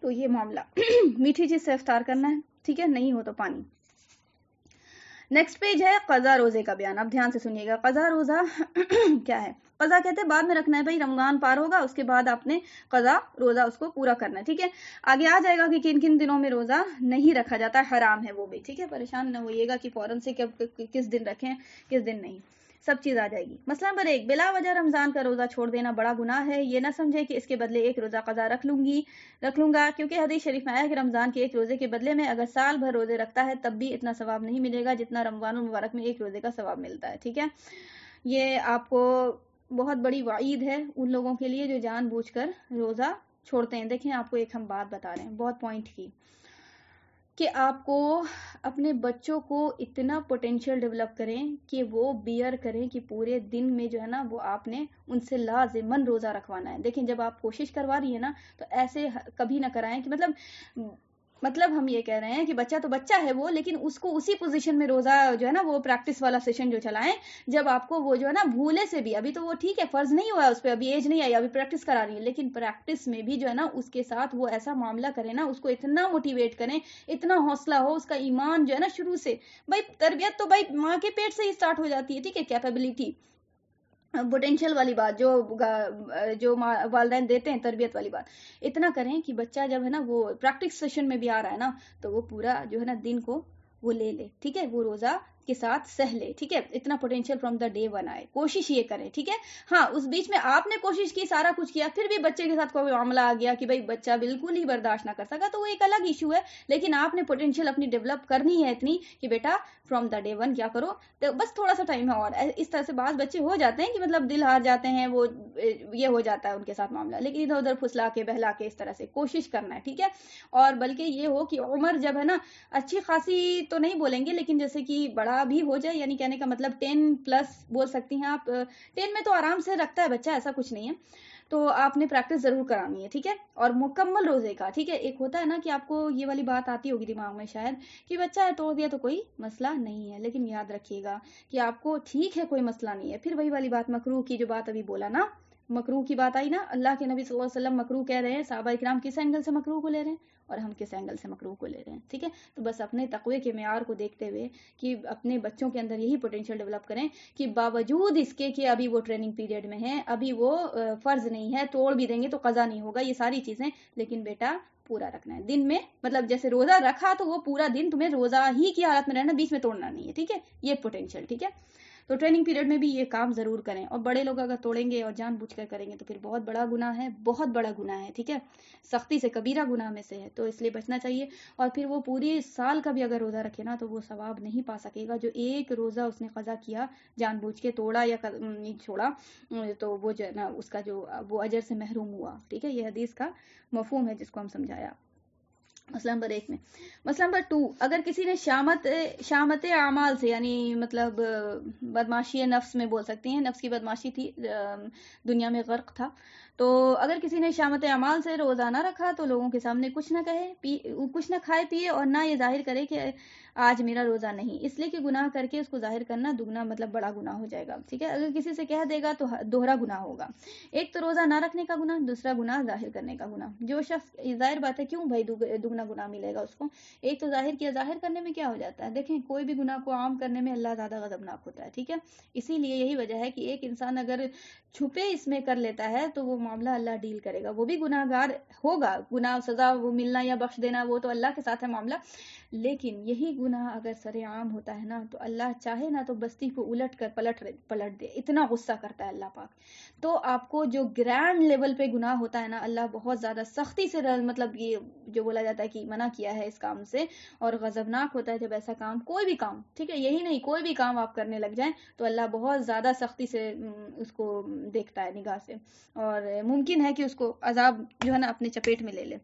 تو یہ معاملہ میٹھی چیز سے افطار کرنا ہے، ٹھیک ہے، نہیں ہو تو پانی۔ نیکسٹ پیج ہے قضا روزے کا بیان، اب دھیان سے سنیے گا، قضا روزہ کیا ہے؟ قضا کہتے ہیں بعد میں رکھنا ہے، بھائی رمضان پار ہوگا اس کے بعد آپ نے قضا روزہ اس کو پورا کرنا ہے، ٹھیک ہے، آگے آ جائے گا کہ کن کن دنوں میں روزہ نہیں رکھا جاتا ہے، حرام ہے وہ بھی، ٹھیک ہے، پریشان نہ ہوئیے گا کہ فوراً سے کس دن رکھیں کس دن نہیں، سب چیز آ جائے گی۔ مثلا نمبر 1، بلا وجہ رمضان کا روزہ چھوڑ دینا بڑا گناہ ہے، یہ نہ سمجھے کہ اس کے بدلے ایک روزہ قضا رکھ لوں گا، کیونکہ حدیث شریف میں آیا کہ رمضان کے ایک روزے کے بدلے میں اگر سال بھر روزے رکھتا ہے تب بھی اتنا ثواب نہیں ملے گا جتنا رمضان المبارک میں ایک روزے کا ثواب ملتا ہے، ٹھیک ہے، یہ آپ کو بہت بڑی وعید ہے ان لوگوں کے لیے جو جان بوجھ کر روزہ چھوڑتے ہیں۔ دیکھیں آپ کو ایک ہم بات بتا رہے ہیں بہت پوائنٹ کی، کہ آپ کو اپنے بچوں کو اتنا پوٹینشیل ڈیولپ کریں کہ وہ بیئر کریں کہ پورے دن میں جو ہے نا وہ آپ نے ان سے لازماً روزہ رکھوانا ہے۔ دیکھیں جب آپ کوشش کروا رہی ہیں نا تو ایسے کبھی نہ کرائیں کہ مطلب ہم یہ کہہ رہے ہیں کہ بچہ تو بچہ ہے وہ، لیکن اس کو اسی پوزیشن میں روزہ جو ہے نا وہ پریکٹس والا سیشن جو چلائیں جب آپ کو وہ جو ہے نا بھولے سے بھی، ابھی تو وہ ٹھیک ہے فرض نہیں ہوا ہے اس پہ، ابھی ایج نہیں آئی، ابھی پریکٹس کرا رہی ہے، لیکن پریکٹس میں بھی جو ہے نا اس کے ساتھ وہ ایسا معاملہ کریں نا، اس کو اتنا موٹیویٹ کریں، اتنا حوصلہ ہو، اس کا ایمان جو ہے نا شروع سے، بھائی تربیت تو بھائی ماں کے پیٹ سے ہی اسٹارٹ ہو جاتی ہے، ٹھیک ہے، کیپیبلٹی پوٹینشیل والی بات جو والدین دیتے ہیں، تربیت والی بات اتنا کریں کہ بچہ جب ہے نا وہ پریکٹس سیشن میں بھی آ رہا ہے نا تو وہ پورا جو ہے نا دن کو وہ لے لے، ٹھیک ہے، وہ روزہ کے ساتھ سہ لے، ٹھیک ہے، اتنا پوٹینشیل فرام دا ڈے 1 آئے، کوشش یہ کریں، ٹھیک ہے، ہاں اس بیچ میں آپ نے کوشش کی، سارا کچھ کیا، پھر بھی بچے کے ساتھ کوئی معاملہ آ گیا کہ بھائی بچہ بالکل ہی برداشت نہ کر سکا تو وہ ایک الگ ایشو ہے، لیکن آپ نے پوٹینشیل اپنی ڈیولپ کرنی ہے اتنی کہ بیٹا فرام دا ڈے 1 کیا کرو، تو بس تھوڑا سا ٹائم ہے، اور اس طرح سے بعض بچے ہو جاتے ہیں کہ مطلب دل ہار جاتے ہیں، وہ یہ ہو جاتا ہے ان کے ساتھ معاملہ، لیکن ادھر ادھر پھسلا کے بہلا کے اس طرح سے کوشش کرنا ہے، ٹھیک ہے، اور بلکہ یہ ہو کہ عمر جب ہے نا اچھی خاصی تو نہیں بولیں گے لیکن جیسے کہ بڑا بھی ہو جائے، یعنی کہنے کا مطلب 10+ بول سکتی ہیں آپ، 10 میں تو آرام سے رکھتا ہے بچہ، ایسا کچھ نہیں ہے، تو آپ نے پریکٹس ضرور کرانی ہے، ٹھیک ہے، اور مکمل روزے کا، ٹھیک ہے. ایک ہوتا ہے نا کہ آپ کو یہ والی بات آتی ہوگی دماغ میں شاید کہ بچہ ہے توڑ دیا تو کوئی مسئلہ نہیں ہے، لیکن یاد رکھیے گا کہ آپ کو ٹھیک ہے کوئی مسئلہ نہیں ہے. پھر وہی والی بات مکروہ کی جو بات ابھی بولا نا، مکروہ کی بات آئی نا، اللہ کے نبی صلی اللہ علیہ وسلم مکروہ کہہ رہے ہیں، صحابہ کرام کس اینگل سے مکروہ کو لے رہے ہیں اور ہم کس اینگل سے مکروہ کو لے رہے ہیں، ٹھیک ہے. تو بس اپنے تقوی کے معیار کو دیکھتے ہوئے کہ اپنے بچوں کے اندر یہی پوٹینشیل ڈیولپ کریں کہ باوجود اس کے کہ ابھی وہ ٹریننگ پیریڈ میں ہیں، ابھی وہ فرض نہیں ہے، توڑ بھی دیں گے تو قضا نہیں ہوگا، یہ ساری چیزیں، لیکن بیٹا پورا رکھنا ہے دن میں، مطلب جیسے روزہ رکھا تو وہ پورا دن تمہیں روزہ ہی کی حالت میں رہنا، بیچ میں توڑنا نہیں ہے، ٹھیک ہے، یہ پوٹینشیل، ٹھیک ہے. تو ٹریننگ پیریڈ میں بھی یہ کام ضرور کریں. اور بڑے لوگ اگر توڑیں گے اور جان بوجھ کر کریں گے تو پھر بہت بڑا گناہ ہے، بہت بڑا گناہ ہے، ٹھیک ہے، سختی سے کبیرہ گناہ میں سے ہے، تو اس لیے بچنا چاہیے. اور پھر وہ پوری سال کا بھی اگر روزہ رکھے نا تو وہ ثواب نہیں پا سکے گا جو ایک روزہ اس نے قضا کیا، جان بوجھ کے توڑا یا چھوڑا، تو وہ جو ہے نا اس کا جو وہ اجر سے محروم ہوا، ٹھیک ہے. یہ حدیث کا مفہوم ہے جس کو ہم سمجھایا. مسئلہ نمبر 1 میں. مسئلہ نمبر 2، اگر کسی نے شامت اعمال سے، یعنی مطلب بدماشی نفس میں بول سکتی ہیں، نفس کی بدماشی تھی، دنیا میں غرق تھا، تو اگر کسی نے شامت اعمال سے روزہ نہ رکھا تو لوگوں کے سامنے کچھ نہ کھائے پیے اور نہ یہ ظاہر کرے کہ آج میرا روزہ نہیں، اس لیے کہ گناہ کر کے اس کو ظاہر کرنا دگنا مطلب بڑا گناہ ہو جائے گا، ٹھیک ہے. اگر کسی سے کہہ دے گا تو دوہرا گناہ ہوگا، ایک تو روزہ نہ رکھنے کا گناہ، دوسرا گناہ ظاہر کرنے کا گناہ. جو شخص، ظاہر بات ہے کیوں بھائی دگنا گناہ ملے گا اس کو، ایک تو ظاہر کیا، ظاہر کرنے میں کیا ہو جاتا ہے، دیکھیں کوئی بھی گناہ کو عام کرنے میں اللہ زیادہ غضبناک ہوتا ہے، ٹھیک ہے. اسی لیے یہی وجہ ہے کہ ایک انسان اگر چھپے اس میں کر لیتا ہے تو وہ معاملہ اللہ ڈیل کرے گا، وہ بھی گناہ گار ہوگا، گناہ سزا وہ ملنا یا بخش دینا وہ تو اللہ کے ساتھ ہے معاملہ. لیکن یہی گناہ اگر سر عام ہوتا ہے نا تو اللہ چاہے نا تو بستی کو الٹ کر پلٹ دے، اتنا غصہ کرتا ہے اللہ پاک. تو آپ کو جو گرینڈ لیول پہ گناہ ہوتا ہے نا، اللہ بہت زیادہ سختی سے مطلب یہ جو بولا جاتا ہے کہ منع کیا ہے اس کام سے، اور غضبناک ہوتا ہے جب ایسا کام، کوئی بھی کام، ٹھیک ہے، یہی نہیں کوئی بھی کام آپ کرنے لگ جائیں تو اللہ بہت زیادہ سختی سے اس کو دیکھتا ہے نگاہ سے، اور ممکن ہے کہ اس کو عذاب جو ہے نا اپنے چپیٹ میں لے لے.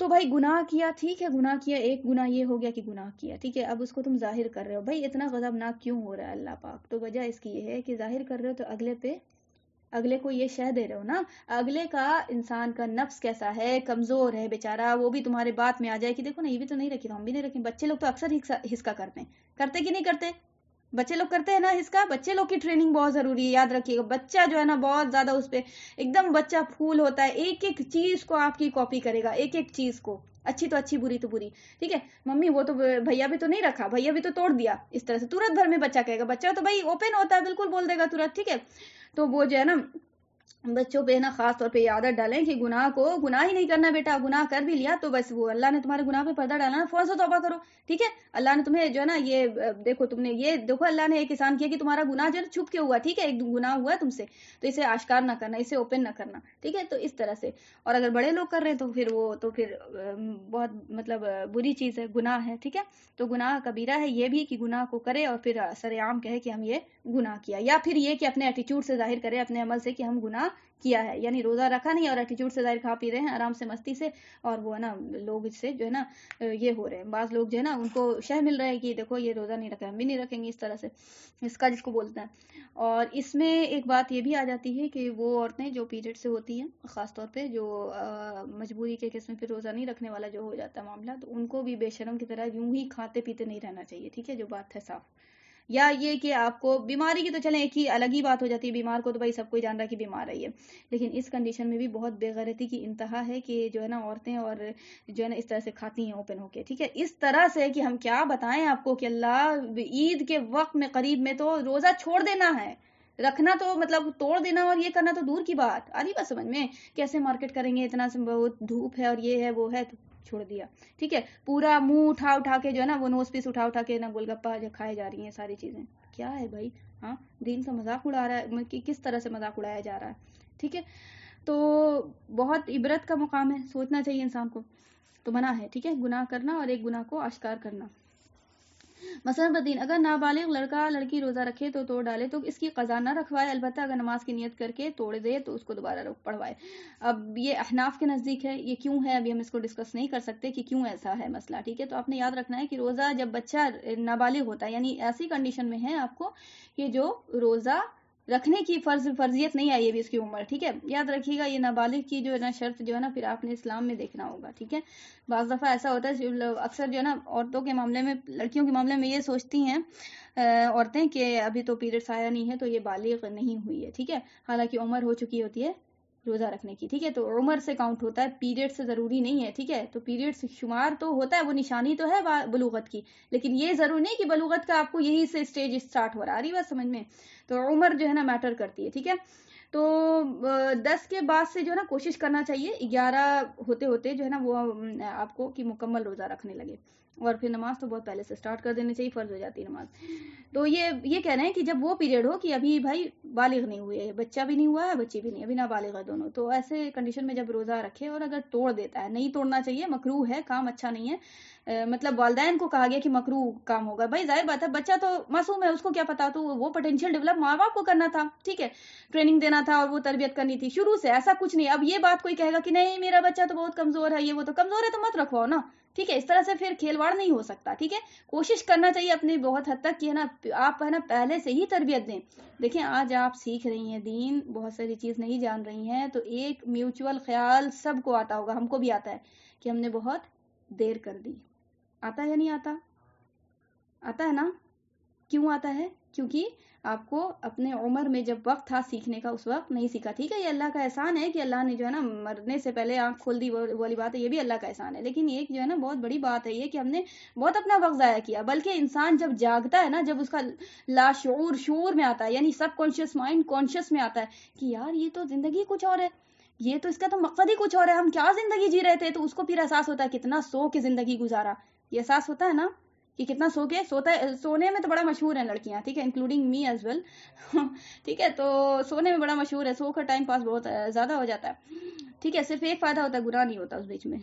تو بھائی گناہ کیا، ٹھیک ہے، گناہ کیا، ایک گناہ یہ ہو گیا کہ گناہ کیا، ٹھیک ہے، اب اس کو تم ظاہر کر رہے ہو، بھائی اتنا غضبناک کیوں ہو رہا ہے اللہ پاک؟ تو وجہ اس کی یہ ہے کہ ظاہر کر رہے ہو تو اگلے کو یہ شہ دے رہے ہو نا، اگلے کا انسان کا نفس کیسا ہے، کمزور ہے بیچارہ، وہ بھی تمہارے بات میں آ جائے کہ دیکھو نا یہ بھی تو نہیں رکھی تو ہم بھی نہیں رکھیں. بچے لوگ تو اکثر ہسکا کرتے کہ نہیں کرتے؟ بچے لوگ کرتے ہیں نا ہسکا. بچے لوگ کی ٹریننگ بہت ضروری ہے، یاد رکھیے گا. بچہ جو ہے نا بہت زیادہ اس پہ ایک دم بچہ پھول ہوتا ہے، ایک ایک چیز کو آپ کی کاپی کرے گا، ایک ایک چیز کو، اچھی تو اچھی، بری تو بری، ٹھیک ہے. ممی وہ تو بھیا بھی تو نہیں رکھا، بھیا بھی تو توڑ دیا، اس طرح سے ترنت بھر میں بچہ کہے گا. بچہ تو بھائی اوپن ہوتا ہے، بالکل بول دے گا ترنت، ٹھیک ہے. تو وہ جو ہے نا بچوں پہ نا خاص طور پہ یہ عادت ڈالیں کہ گناہ ہی نہیں کرنا بیٹا، گناہ کر بھی لیا تو بس وہ اللہ نے تمہارے گناہ پہ پردہ ڈالا نا، فوراً سے توبہ کرو، ٹھیک ہے. اللہ نے تمہیں جو ہے نا یہ دیکھو، تم نے یہ دیکھو اللہ نے ایک احسان کیا کہ تمہارا گناہ جو ہے چھپ کے ہوا، ٹھیک ہے، ایک گناہ ہوا ہے تم سے تو اسے آشکار نہ کرنا، اسے اوپن نہ کرنا، ٹھیک ہے. تو اس طرح سے. اور اگر بڑے لوگ کر رہے ہیں تو پھر بہت مطلب بری چیز ہے، گناہ ہے، ٹھیک ہے. تو گناہ کبیرہ ہے یہ بھی کہ گناہ کو کرے اور پھر سر عام کہے کہ ہم یہ گناہ کیا، یا پھر یہ کہ اپنے ایٹیچیوڈ سے ظاہر کرے، اپنے عمل سے کہ ہم گناہ کیا ہے، یعنی روزہ رکھا نہیں اور ایٹیچیوڈ سے ظاہر کھا پی رہے ہیں آرام سے مستی سے، اور وہ ہے نا لوگ اس سے جو ہے نا یہ ہو رہے ہیں، بعض لوگ جو ہے نا ان کو شہ مل رہا ہے کہ دیکھو یہ روزہ نہیں رکھا، ہم بھی نہیں رکھیں گے، اس طرح سے اس کا جس کو بولتے ہیں. اور اس میں ایک بات یہ بھی آ جاتی ہے کہ وہ عورتیں جو پیریڈ سے ہوتی ہیں، خاص طور پہ جو مجبوری کے قسم پھر روزہ نہیں رکھنے والا جو ہو جاتا ہے معاملہ، تو ان کو بھی بے شرم کی طرح یوں ہی کھاتے پیتے نہیں رہنا چاہیے، ٹھیک ہے، جو بات ہے صاف. یا یہ کہ آپ کو بیماری کی تو چلیں ایک ہی الگ ہی بات ہو جاتی ہے، بیمار کو تو بھائی سب کوئی جان رہا کہ بیمار ہے یہ، لیکن اس کنڈیشن میں بھی بہت بے غیرتی کی انتہا ہے کہ جو ہے نا عورتیں اور جو ہے نا اس طرح سے کھاتی ہیں اوپن ہو کے، ٹھیک ہے. اس طرح سے کہ ہم کیا بتائیں آپ کو کہ اللہ عید کے وقت میں قریب میں تو روزہ چھوڑ دینا ہے، رکھنا تو مطلب توڑ دینا اور یہ کرنا تو دور کی بات. آ رہی بات سمجھ میں؟ کیسے مارکیٹ کریں گے، اتنا بہت دھوپ ہے اور یہ ہے وہ ہے، تو چھوڑ دیا، ٹھیک ہے. پورا منہ اٹھا کے جو ہے نا وہ نوز پیس اٹھا کے نا گول گپا جو کھائے جا رہی ہیں ساری چیزیں. کیا ہے بھائی؟ ہاں، دین کا مذاق اڑا رہا ہے کہ کس طرح سے مذاق اڑایا جا رہا ہے، ٹھیک ہے. تو بہت عبرت کا مقام ہے، سوچنا چاہیے انسان کو. تو منع ہے، ٹھیک ہے، گناہ کرنا اور ایک گناہ کو آشکار کرنا. مثلا بدین اگر نابالغ لڑکا لڑکی روزہ رکھے تو توڑ ڈالے تو اس کی قضا نہ رکھوائے، البتہ اگر نماز کی نیت کر کے توڑ دے تو اس کو دوبارہ پڑھوائے۔ اب یہ احناف کے نزدیک ہے، یہ کیوں ہے ابھی ہم اس کو ڈسکس نہیں کر سکتے کہ کیوں ایسا ہے مسئلہ، ٹھیک ہے۔ تو آپ نے یاد رکھنا ہے کہ روزہ جب بچہ نابالغ ہوتا ہے، یعنی ایسی کنڈیشن میں ہے آپ کو کہ جو روزہ رکھنے کی فرضیت نہیں آئی ابھی اس کی عمر، ٹھیک ہے، یاد رکھیے گا۔ یہ نابالغ کی جو ہے نا شرط جو ہے نا پھر آپ نے اسلام میں دیکھنا ہوگا، ٹھیک ہے۔ بعض دفعہ ایسا ہوتا ہے اکثر جو ہے نا عورتوں کے معاملے میں، لڑکیوں کے معاملے میں یہ سوچتی ہیں عورتیں کہ ابھی تو پیریڈس آیا نہیں ہے تو یہ بالغ نہیں ہوئی ہے، ٹھیک ہے، حالانکہ عمر ہو چکی ہوتی ہے روزہ رکھنے کی، ٹھیک ہے۔ تو عمر سے کاؤنٹ ہوتا ہے، پیریڈ سے ضروری نہیں ہے، ٹھیک ہے۔ تو پیریڈ سے شمار تو ہوتا ہے، وہ نشانی تو ہے بلوغت کی، لیکن یہ ضروری نہیں کہ بلوغت کا آپ کو یہی سے اسٹیج اسٹارٹ ہو رہا ہے، آ رہی بات سمجھ میں؟ تو عمر جو ہے نا میٹر کرتی ہے، ٹھیک ہے۔ تو 10 کے بعد سے جو ہے نا کوشش کرنا چاہیے 11 ہوتے ہوتے جو ہے نا وہ آپ کو کہ مکمل روزہ رکھنے لگے، اور پھر نماز تو بہت پہلے سے سٹارٹ کر دینے چاہیے، فرض ہو جاتی ہے نماز۔ تو یہ کہہ رہے ہیں کہ جب وہ پیریڈ ہو کہ ابھی بھائی بالغ نہیں ہوئے، بچہ بھی نہیں ہوا ہے، بچی بھی نہیں، ابھی نابالغ ہے دونوں، تو ایسے کنڈیشن میں جب روزہ رکھے اور اگر توڑ دیتا ہے، نہیں توڑنا چاہیے، مکروہ ہے، کام اچھا نہیں ہے، مطلب والدین کو کہا گیا کہ مکروہ کام ہوگا، بھائی ظاہر بات ہے بچہ تو معصوم ہے، اس کو کیا پتا، تو وہ پوٹینشیل ڈیولپ ماں باپ کو کرنا تھا، ٹھیک ہے، ٹریننگ دینا تھا اور وہ تربیت کرنی تھی شروع سے، ایسا کچھ نہیں۔ اب یہ بات کوئی کہے گا کہ نہیں میرا بچہ تو بہت کمزور ہے، یہ وہ تو کمزور ہے تو مت رکھواؤ نا، ٹھیک ہے، اس طرح سے پھر کھیلواڑ نہیں ہو سکتا، ٹھیک ہے۔ کوشش کرنا چاہیے اپنی بہت حد تک کہ ہے نا آپ ہے نا پہلے سے ہی تربیت دیں۔ دیکھیں آج آپ سیکھ رہی ہیں دین، بہت ساری چیز نہیں جان رہی ہیں، تو ایک میوچول خیال سب کو آتا ہوگا، ہم کو بھی آتا ہے کہ ہم نے بہت دیر کر دی، آتا ہے یا نہیں آتا؟ آتا ہے نا؟ کیوں آتا ہے؟ کیونکہ آپ کو اپنے عمر میں جب وقت تھا سیکھنے کا اس وقت نہیں سیکھا، ٹھیک ہے، یہ اللہ کا احسان ہے کہ اللہ نے جو ہے نا مرنے سے پہلے آنکھ کھول دی، والی بات ہے، یہ بھی اللہ کا احسان ہے، لیکن ایک جو ہے نا بہت بڑی بات ہے یہ کہ ہم نے بہت اپنا وقت ضائع کیا۔ بلکہ انسان جب جاگتا ہے نا، جب اس کا لاشعور شعور میں آتا ہے، یعنی سب کانشیس مائنڈ کانشیس میں آتا ہے کہ یار یہ تو زندگی کچھ اور ہے، یہ تو اس کا تو مقصد ہی کچھ اور ہے، ہم کیا زندگی جی رہے تھے، تو اس کو پھر احساس ہوتا ہے کتنا سو کے زندگی گزارا، یہ احساس ہوتا ہے نا کہ کتنا سو کے سونے میں تو بڑا مشہور ہیں لڑکیاں، ٹھیک ہے، انکلوڈنگ می ایز ویل، ٹھیک ہے، تو سونے میں بڑا مشہور ہے، سو کا ٹائم پاس بہت زیادہ ہو جاتا ہے، ٹھیک ہے، صرف ایک فائدہ ہوتا ہے، گناہ نہیں ہوتا اس بیچ میں،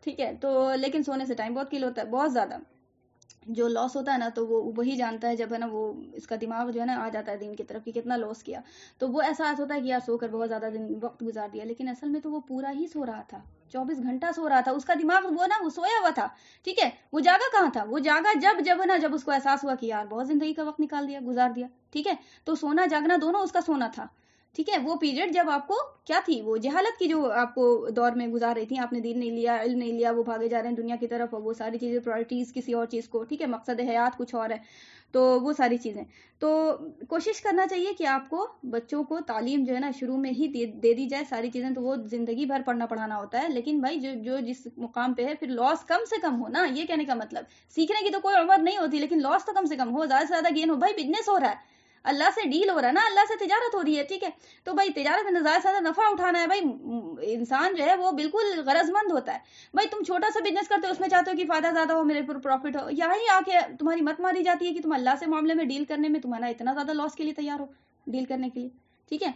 ٹھیک ہے، تو لیکن سونے سے ٹائم بہت کل ہوتا ہے، بہت زیادہ جو لاس ہوتا ہے نا تو وہ وہی جانتا ہے، جب ہے نا وہ اس کا دماغ جو ہے نا آ جاتا ہے دین کی طرف کہ کتنا لاس کیا، تو وہ احساس ہوتا ہے کہ یار سو کر بہت زیادہ وقت گزار دیا، لیکن اصل میں تو وہ پورا ہی سو رہا تھا، 24 گھنٹہ سو رہا تھا، اس کا دماغ وہ نا وہ سویا ہوا تھا، ٹھیک ہے، وہ جاگا کہاں تھا، وہ جاگا جب نا جب اس کو احساس ہوا کہ یار بہت زندگی کا وقت نکال دیا، گزار دیا، ٹھیک ہے، تو سونا جاگنا دونوں اس کا سونا تھا، ٹھیک ہے، وہ پیریڈ جب آپ کو کیا تھی، وہ جہالت کی جو آپ کو دور میں گزار رہی تھی، آپ نے دین نہیں لیا، علم نہیں لیا، وہ بھاگے جا رہے ہیں دنیا کی طرف، اور وہ ساری چیزیں پرائرٹیز کسی اور چیز کو، ٹھیک ہے، مقصد حیات کچھ اور ہے، تو وہ ساری چیزیں، تو کوشش کرنا چاہیے کہ آپ کو بچوں کو تعلیم جو ہے نا شروع میں ہی دے دی جائے، ساری چیزیں تو وہ زندگی بھر پڑھنا پڑھانا ہوتا ہے، لیکن بھائی جو جس مقام پہ ہے پھر لاس کم سے کم ہو نا، یہ کہنے کا مطلب سیکھنے کی تو کوئی عمر نہیں ہوتی، لیکن لاس تو کم سے کم ہو، زیادہ سے زیادہ گین ہو، بھائی بزنس ہو رہا ہے، اللہ سے ڈیل ہو رہا ہے نا، اللہ سے تجارت ہو رہی ہے، ٹھیک ہے، تو بھائی تجارت میں زیادہ سے زیادہ نفع اٹھانا ہے، بھائی انسان جو ہے وہ بالکل غرض مند ہوتا ہے، بھائی تم چھوٹا سا بزنس کرتے ہو، اس میں چاہتے ہو کہ فائدہ زیادہ ہو، میرے پر پروفٹ ہو، یہی آ کے تمہاری مت ماری جاتی ہے کہ تم اللہ سے معاملے میں ڈیل کرنے میں تمہارا اتنا زیادہ لاس کے لیے تیار ہو ڈیل کرنے کے لیے، ٹھیک ہے،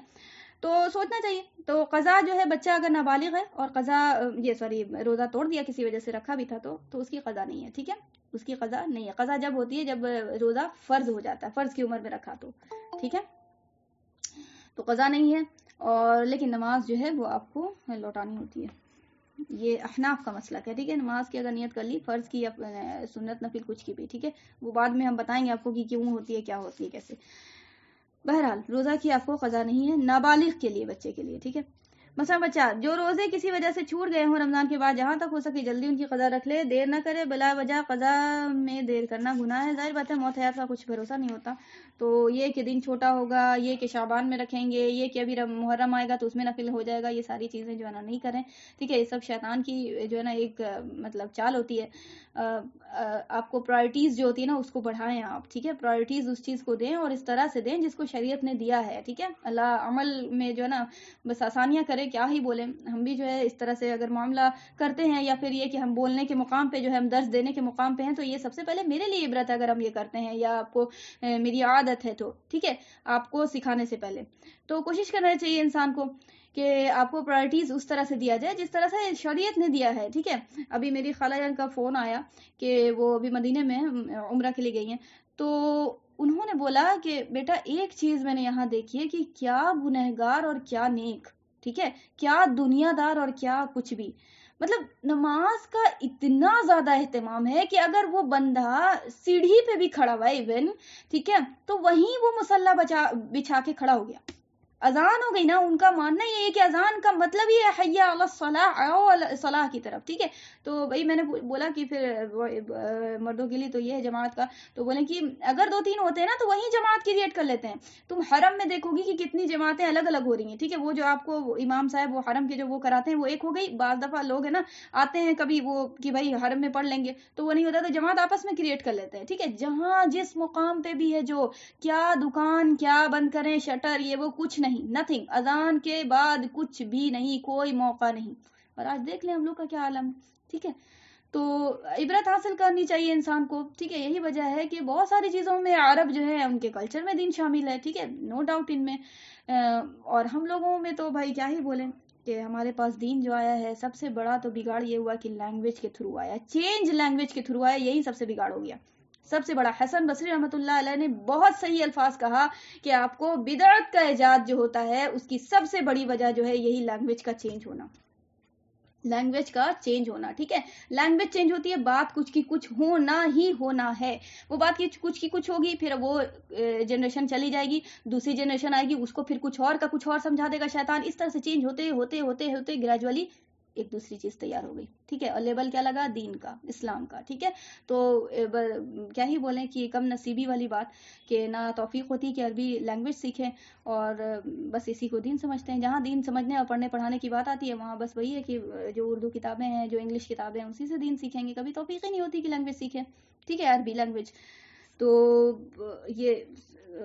تو سوچنا چاہیے۔ تو قضا جو ہے بچہ اگر نابالغ ہے اور قضا روزہ توڑ دیا کسی وجہ سے رکھا بھی تھا تو اس کی قضا نہیں ہے، ٹھیک ہے، اس کی قضا نہیں ہے، قضا جب ہوتی ہے جب روزہ فرض ہو جاتا ہے، فرض کی عمر میں رکھا تو، ٹھیک ہے، تو قضا نہیں ہے، اور لیکن نماز جو ہے وہ آپ کو لوٹانی ہوتی ہے، یہ احناف کا مسئلہ ہے، ٹھیک ہے، نماز کی اگر نیت کر لی، فرض کی یا سنت نفل کچھ کی بھی، ٹھیک ہے، وہ بعد میں ہم بتائیں گے آپ کو کہ کیوں ہوتی ہے، کیا ہوتی ہے، کیسے، بہرحال روزہ کی آپ کو قضا نہیں ہے، نابالغ کے لیے، بچے کے لیے، ٹھیک ہے۔ مثلا بچہ جو روزے کسی وجہ سے چھوٹ گئے ہوں رمضان کے بعد، جہاں تک ہو سکے جلدی ان کی قضا رکھ لے، دیر نہ کرے، بلا وجہ قضا میں دیر کرنا گناہ ہے، ظاہر بات ہے موت حیات کا کچھ بھروسہ نہیں ہوتا، تو یہ کہ دن چھوٹا ہوگا، یہ کہ شعبان میں رکھیں گے، یہ کہ ابھی محرم آئے گا تو اس میں نفل ہو جائے گا، یہ ساری چیزیں جو ہے نا نہیں کریں، ٹھیک ہے، یہ سب شیطان کی جو ہے نا ایک مطلب چال ہوتی ہے، آپ کو پرائرٹیز جو ہوتی ہے نا اس کو بڑھائیں آپ، ٹھیک ہے، پرائرٹیز اس چیز کو دیں اور اس طرح سے دیں جس کو شریعت نے دیا ہے، ٹھیک ہے، اللہ عمل میں جو ہے نا بس آسانیاں کرے، کیا ہی بولیں ہم بھی جو ہے اس طرح سے اگر معاملہ کرتے ہیں، یا پھر یہ کہ ہم بولنے کے مقام پہ جو ہے ہم درس دینے کے مقام پہ ہیں، تو یہ سب سے پہلے میرے لیے عبرت ہے اگر ہم یہ کرتے ہیں، یا آپ کو میری عادت ہے تو، ٹھیک ہے، آپ کو سکھانے سے پہلے تو کوشش کرنا چاہیے انسان کو کہ آپ کو پرائرٹیز اس طرح سے دیا جائے جس طرح سے شریعت نے دیا ہے. ٹھیک ہے, ابھی میری خالہ جان کا فون آیا کہ وہ ابھی مدینے میں عمرہ کے لیے گئی ہیں, تو انہوں نے بولا کہ بیٹا ایک چیز میں نے یہاں دیکھی ہے کہ کیا گنہگار اور کیا نیک, ٹھیک ہے, کیا دنیا دار اور کیا کچھ بھی. مطلب نماز کا اتنا زیادہ اہتمام ہے کہ اگر وہ بندہ سیڑھی پہ بھی کھڑا ہوا ایون, ٹھیک ہے, تو وہیں وہ مصلی بچھا کے کھڑا ہو گیا. اذان ہو گئی نا, ان کا ماننا یہ ہے کہ اذان کا مطلب یہ ہے حی علی الصلاح, آؤ صلاح کی طرف. ٹھیک ہے, تو بھائی میں نے بولا کہ پھر مردوں کے لیے تو یہ ہے جماعت کا, تو بولے کہ اگر 2-3 ہوتے ہیں نا تو وہیں جماعت کریٹ کر لیتے ہیں. تم حرم میں دیکھو گی کہ کتنی جماعتیں الگ الگ ہو رہی ہیں. ٹھیک ہے, وہ جو آپ کو امام صاحب وہ حرم کے جو وہ کراتے ہیں وہ ایک ہو گئی. بعض دفعہ لوگ ہیں نا آتے ہیں کبھی وہ کہ بھائی حرم میں پڑھ لیں گے, تو وہ نہیں ہوتا, تو جماعت آپس میں کریٹ کر لیتے ہیں. ٹھیک ہے, جہاں جس مقام پہ بھی ہے جو کیا دکان کیا بند کریں شٹر یہ وہ کچھ نہیں, نتھنگ, اذان کے بعد کچھ بھی نہیں, کوئی موقع نہیں. اور آج دیکھ لیں ہم لوگ کا کیا عالم ہے. ٹھیک ہے, تو عبرت حاصل کرنی چاہیے انسان کو. ٹھیک ہے, یہی وجہ ہے کہ بہت ساری چیزوں میں عرب جو ہے ان کے کلچر میں دین شامل ہے. ٹھیک ہے, نو ڈاؤٹ ان میں, اور ہم لوگوں میں تو بھائی کیا ہی بولیں کہ ہمارے پاس دین جو آیا ہے سب سے بڑا تو بگاڑ یہ ہوا کہ لینگویج کے تھرو آیا, چینج لینگویج کے تھرو آیا, یہی سب سے بگاڑ ہو گیا. سب سے بڑا حسن بصری رحمۃ اللہ علیہ نے بہت صحیح الفاظ کہا کہ آپ کو بدعت کا ایجاد جو ہوتا ہے اس کی سب سے بڑی وجہ جو ہے یہی لینگویج کا چینج ہونا, لینگویج کا چینج ہونا. ٹھیک ہے, لینگویج چینج ہوتی ہے, بات کچھ کی کچھ ہونا ہی ہونا ہے. وہ بات کی کچھ ہوگی, پھر وہ جنریشن چلی جائے گی, دوسری جنریشن آئے گی, اس کو پھر کچھ اور کا کچھ اور سمجھا دے گا شیطان. اس طرح سے چینج ہوتے ہوتے ہوتے ہوتے گریجولی ایک دوسری چیز تیار ہو گئی. ٹھیک ہے, اور لیبل کیا لگا, دین کا, اسلام کا. ٹھیک ہے, تو کیا ہی بولیں کہ کم نصیبی والی بات کہ نہ توفیق ہوتی کہ عربی لینگویج سیکھیں, اور بس اسی کو دین سمجھتے ہیں. جہاں دین سمجھنے اور پڑھنے پڑھانے کی بات آتی ہے وہاں بس وہی ہے کہ جو اردو کتابیں ہیں, جو انگلش کتابیں ہیں, اسی سے دین سیکھیں گے. کبھی توفیق ہی نہیں ہوتی کہ لینگویج سیکھیں. ٹھیک ہے, عربی لینگویج تو یہ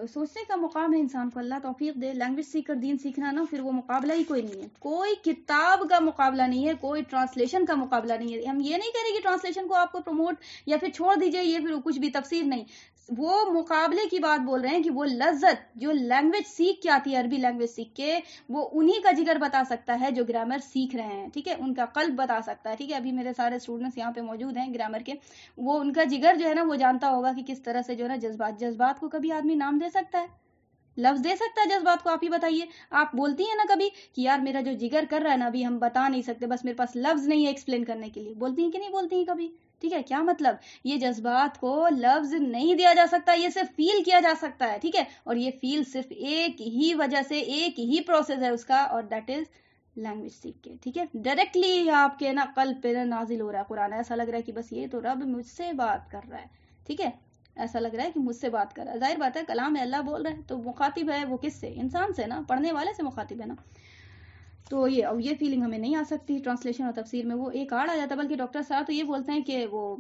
سوچنے کا مقام ہے انسان کو, اللہ توفیق دے. لینگویج سیکھ کر دین سیکھنا نا, پھر وہ مقابلہ ہی کوئی نہیں ہے, کوئی کتاب کا مقابلہ نہیں ہے, کوئی ٹرانسلیشن کا مقابلہ نہیں ہے. ہم یہ نہیں کہہ رہے کہ ٹرانسلیشن کو آپ کو پروموٹ یا پھر چھوڑ دیجئے, یہ پھر کچھ بھی تفسیر نہیں, وہ مقابلے کی بات بول رہے ہیں کہ وہ لذت جو لینگویج سیکھ کے آتی ہے, عربی لینگویج سیکھ کے, وہ انہی کا جگر بتا سکتا ہے جو گرامر سیکھ رہے ہیں. ٹھیک ہے, ان کا قلب بتا سکتا ہے. ٹھیک ہے, ابھی میرے سارے اسٹوڈنٹس یہاں پہ موجود ہیں گرامر کے, وہ ان کا جگر جو ہے نا وہ جانتا ہوگا کہ کس طرح سے جو ہے نا جذبات کو کبھی آدمی نام دے سکتا ہے, لفظ دے سکتا ہے جذبات کو. آپ ہی بتائیے, آپ بولتی ہیں نا کبھی کہ یار میرا جو جگر کر رہا ہے نا ابھی ہم بتا نہیں سکتے, بس میرے پاس لفظ نہیں ہے ایکسپلین کرنے کے لیے, بولتی ہیں کہ نہیں بولتی ہیں کبھی؟ ٹھیک ہے, کیا مطلب, یہ جذبات کو لفظ نہیں دیا جا سکتا, یہ صرف فیل کیا جا سکتا ہے. ٹھیک ہے, اور یہ فیل صرف ایک ہی وجہ سے, ایک ہی پروسیس ہے اس کا, اور دیٹ از لینگویج سیکھ کے. ٹھیک ہے, ڈائریکٹلی آپ کے نا قلب پہ نازل ہو رہا ہے قرآن, ایسا لگ رہا ہے کہ بس یہ تو رب مجھ سے بات کر رہا ہے. ٹھیک ہے, ایسا لگ رہا ہے کہ مجھ سے بات کر رہا ہے. ظاہر بات ہے کلام ہے, اللہ بول رہا ہے, تو مخاطب ہے وہ کس سے, انسان سے نا, پڑھنے والے سے مخاطب ہے نا. تو یہ فیلنگ ہمیں نہیں آ سکتی ٹرانسلیشن اور تفسیر میں, وہ ایک آڑ آ جاتا. بلکہ ڈاکٹر صاحب تو یہ بولتے ہیں کہ وہ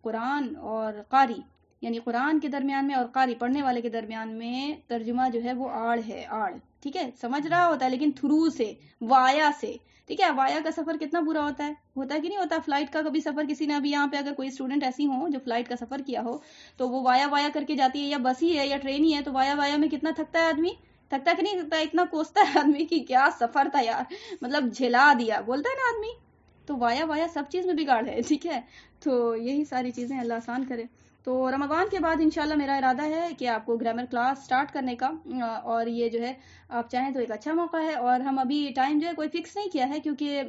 قرآن اور قاری, یعنی قرآن کے درمیان میں اور قاری پڑھنے والے کے درمیان میں ترجمہ جو ہے وہ آڑ ہے, آڑ. ٹھیک ہے, سمجھ رہا ہوتا ہے لیکن تھرو سے, وایا سے. ٹھیک ہے, وایا کا سفر کتنا برا ہوتا ہے کہ نہیں ہوتا. فلائٹ کا کبھی سفر کسی نے, ابھی یہاں پہ اگر کوئی اسٹوڈنٹ ایسی ہو جو فلائٹ کا سفر کیا ہو, تو وہ وایا کر کے جاتی ہے, یا بس ہی ہے یا ٹرین ہی ہے, تو وایا میں کتنا تھکتا ہے آدمی, تھکتا کہ نہیں تھکتا, اتنا کوستا ہے آدمی کہ کیا سفر تھا یار, مطلب جھلا دیا, بولتا ہے نا آدمی. تو وایا سب چیز میں بگاڑ ہے. ٹھیک ہے, تو یہی ساری چیزیں اللہ آسان کرے. تو رمضان کے بعد انشاءاللہ میرا ارادہ ہے کہ آپ کو گرامر کلاس سٹارٹ کرنے کا, اور یہ جو ہے آپ چاہیں تو ایک اچھا موقع ہے. اور ہم ابھی ٹائم جو ہے کوئی فکس نہیں کیا ہے, کیونکہ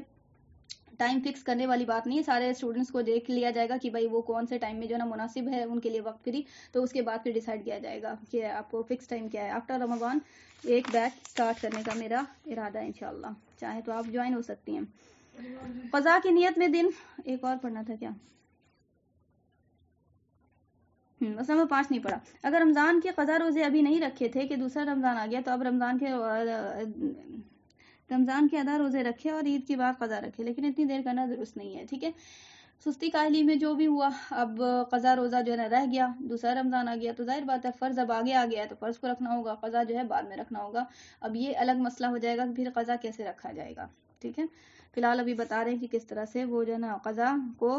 ٹائم فکس کرنے والی بات نہیں ہے, سارے اسٹوڈنٹس کو دیکھ لیا جائے گا کہ بھائی وہ کون سے ٹائم میں جو ہے نا مناسب ہے ان کے لیے وقت فری, تو اس کے بعد پھر ڈیسائیڈ کیا جائے گا کہ آپ کو فکس ٹائم کیا ہے. آفٹر رمضان ایک بیچ سٹارٹ کرنے کا میرا ارادہ ہے انشاءاللہ, چاہے تو آپ جوائن ہو سکتی ہیں. قضا کی نیت میں دن ایک اور پڑھنا تھا کیا, بس میں 5 نہیں پڑھا. اگر رمضان کے قضا روزے ابھی نہیں رکھے تھے کہ دوسرا رمضان آ گیا, تو اب رمضان کے ادا روزے رکھے اور عید کے بعد قضا رکھے, لیکن اتنی دیر کرنا درست نہیں ہے. ٹھیک ہے, سستی کاہلی میں جو بھی ہوا, اب قضا روزہ جو ہے نا رہ گیا, دوسرا رمضان آ گیا, تو ظاہر بات ہے فرض اب آگے آ گیا ہے تو فرض کو رکھنا ہوگا, قضا جو ہے بعد میں رکھنا ہوگا. اب یہ الگ مسئلہ ہو جائے گا کہ پھر قضا کیسے رکھا جائے گا. ٹھیک ہے, فی الحال ابھی بتا رہے ہیں کہ کس طرح سے وہ جو ہے نا قضا کو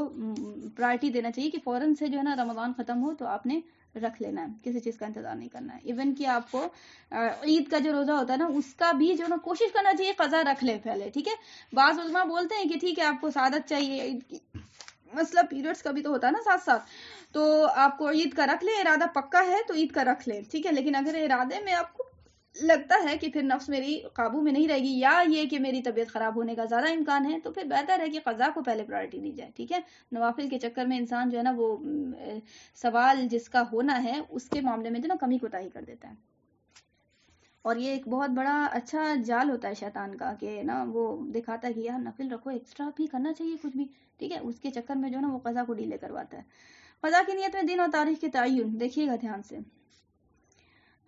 پرائرٹی دینا چاہیے, کہ فوراً سے جو ہے نا رمضان ختم ہو تو آپ نے رکھ لینا ہے, کسی چیز کا انتظار نہیں کرنا ہے. ایون کہ آپ کو عید کا جو روزہ ہوتا ہے نا اس کا بھی جو نا کوشش کرنا چاہیے قضا رکھ لیں پہلے, ٹھیک ہے. بعض علماء بولتے ہیں کہ ٹھیک ہے آپ کو سعادت چاہیے عید کی, مسئلہ پیریڈز کا بھی تو ہوتا ہے نا ساتھ ساتھ, تو آپ کو عید کا رکھ لیں, ارادہ پکا ہے تو عید کا رکھ لیں, ٹھیک ہے. لیکن اگر ارادے میں آپ کو لگتا ہے کہ پھر نفس میری قابو میں نہیں رہے گی, یا یہ کہ میری طبیعت خراب ہونے کا زیادہ امکان ہے, تو پھر بہتر ہے کہ قضا کو پہلے پرائرٹی دی جائے, ٹھیک ہے. نوافل کے چکر میں انسان جو ہے نا وہ سوال جس کا ہونا ہے اس کے معاملے میں جو نا کمی کوتاہی کر دیتا ہے. اور یہ ایک بہت بڑا اچھا جال ہوتا ہے شیطان کا کہ نا وہ دکھاتا ہے کہ یار نفل رکھو, ایکسٹرا بھی کرنا چاہیے کچھ بھی, ٹھیک ہے. اس کے چکر میں جو نا وہ قضا کو ڈیلے کرواتا ہے. قضا کی نیت میں دن اور تاریخ کے تعین دیکھیے گا دھیان سے.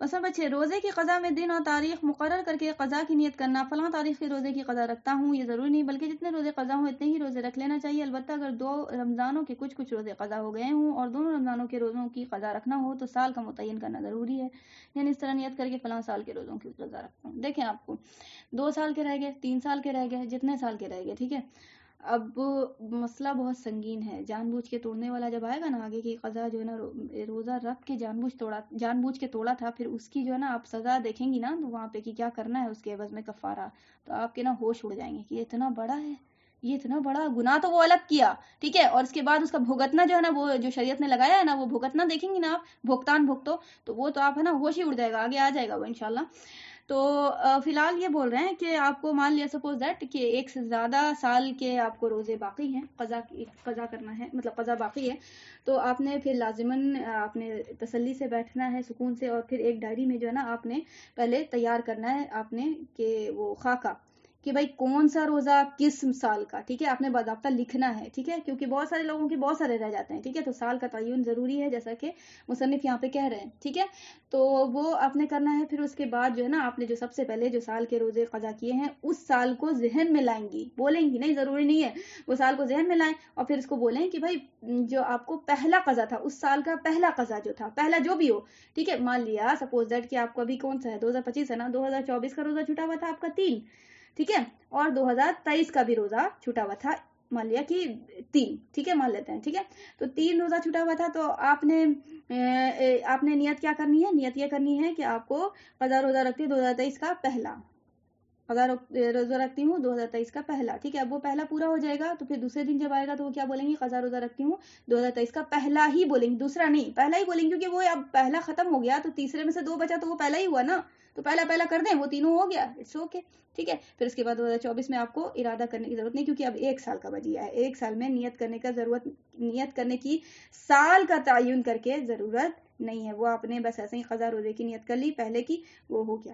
مثلا بچے, روزے کی قضا میں دن اور تاریخ مقرر کر کے قضا کی نیت کرنا, فلاں تاریخ کے روزے کی قضا رکھتا ہوں, یہ ضروری نہیں بلکہ جتنے روزے قضا ہوں اتنے ہی روزے رکھ لینا چاہیے. البتہ اگر 2 رمضانوں کے کچھ روزے قضا ہو گئے ہوں اور دونوں رمضانوں کے روزوں کی قضا رکھنا ہو تو سال کا متعین کرنا ضروری ہے. یعنی اس طرح نیت کر کے فلاں سال کے روزوں کی قضا رکھتا ہوں. دیکھیں آپ کو 2 سال کے رہ گئے, 3 سال کے رہ گئے, جتنے سال کے رہ گئے, ٹھیک ہے. اب مسئلہ بہت سنگین ہے. جان بوجھ کے توڑنے والا جب آئے گا نا آگے کی قضا جو ہے نا روزہ رکھ کے جان بوجھ کے توڑا تھا, پھر اس کی جو ہے نا آپ سزا دیکھیں گی نا تو وہاں پہ کہ کیا کرنا ہے اس کے عوض میں کفارہ, تو آپ کے نا ہوش اڑ جائیں گے کہ یہ اتنا بڑا ہے, یہ اتنا بڑا گناہ تو وہ الگ کیا, ٹھیک ہے. اور اس کے بعد اس کا بھگتنا جو ہے نا وہ جو شریعت نے لگایا ہے نا وہ بھگتنا دیکھیں گی نا آپ, بھگتان بھگتو, تو وہ تو آپ ہے نا ہوش ہی اڑ جائے گا, آگے آ جائے گا وہ انشاءاللہ. تو فی الحال یہ بول رہے ہیں کہ آپ کو مان لیا سپوز دیٹ کہ 1 سے زیادہ سال کے آپ کو روزے باقی ہیں, قضا کرنا ہے, مطلب قضا باقی ہے, تو آپ نے پھر لازماً آپ نے تسلی سے بیٹھنا ہے, سکون سے, اور پھر ایک ڈائری میں جو ہے نا آپ نے پہلے تیار کرنا ہے آپ نے کہ وہ خاکہ کہ بھائی کون سا روزہ کس سال کا, ٹھیک ہے. آپ نے باضابطہ لکھنا ہے, ٹھیک ہے, کیونکہ بہت سارے لوگوں کے بہت سارے رہ جاتے ہیں, ٹھیک ہے. تو سال کا تعین ضروری ہے جیسا کہ مصنف یہاں پہ کہہ رہے ہیں, ٹھیک ہے. تو وہ آپ نے کرنا ہے. پھر اس کے بعد جو ہے نا آپ نے جو سب سے پہلے جو سال کے روزے قضا کیے ہیں اس سال کو ذہن میں لائیں گی, بولیں گی نہیں, ضروری نہیں ہے, وہ سال کو ذہن میں لائیں اور پھر اس کو بولیں کہ بھائی جو آپ کو پہلا قضا تھا اس سال کا پہلا قضا جو تھا, پہلا جو بھی ہو, ٹھیک ہے. مان لیا سپوز دیٹ کہ آپ کو ابھی کون سا ہے 2025 ہے نا, 2024 کا روزہ چھوٹا ہوا تھا آپ کا 3, ٹھیک ہے, اور 2023 کا بھی روزہ چھوٹا ہوا تھا, مان لیا کہ 3, ٹھیک ہے, مان لیتے ہیں, ٹھیک ہے. تو 3 روزہ چھوٹا ہوا تھا, تو آپ نے نیت کیا کرنی ہے, نیت یہ کرنی ہے کہ آپ کو قضا روزہ رکھتی 2023 کا پہلا, قضا روزہ رکھتی ہوں 2023 کا پہلا, ٹھیک ہے. اب وہ پہلا پورا ہو جائے گا تو پھر دوسرے دن جب آئے گا تو وہ کیا بولیں گی, قضا روزہ رکھتی ہوں 2023 کا پہلا ہی بولیں گی, دوسرا نہیں, پہلا ہی بولیں گی, کیونکہ وہ اب پہلا ختم ہو گیا تو تیسرے میں سے 2 بچا تو وہ پہلا ہی ہوا نا, تو پہلا کر دیں, وہ تینوں ہو گیا, اٹس اوکے, ٹھیک ہے. پھر اس کے بعد 2024 میں آپ کو ارادہ کرنے کی ضرورت نہیں, کیونکہ اب 1 سال کا بچ گیا ہے, 1 سال میں نیت کرنے کی سال کا تعین کر کے ضرورت نہیں ہے. وہ آپ نے بس ایسے ہی قضا روزے کی نیت کر لی پہلے کی, وہ ہو گیا.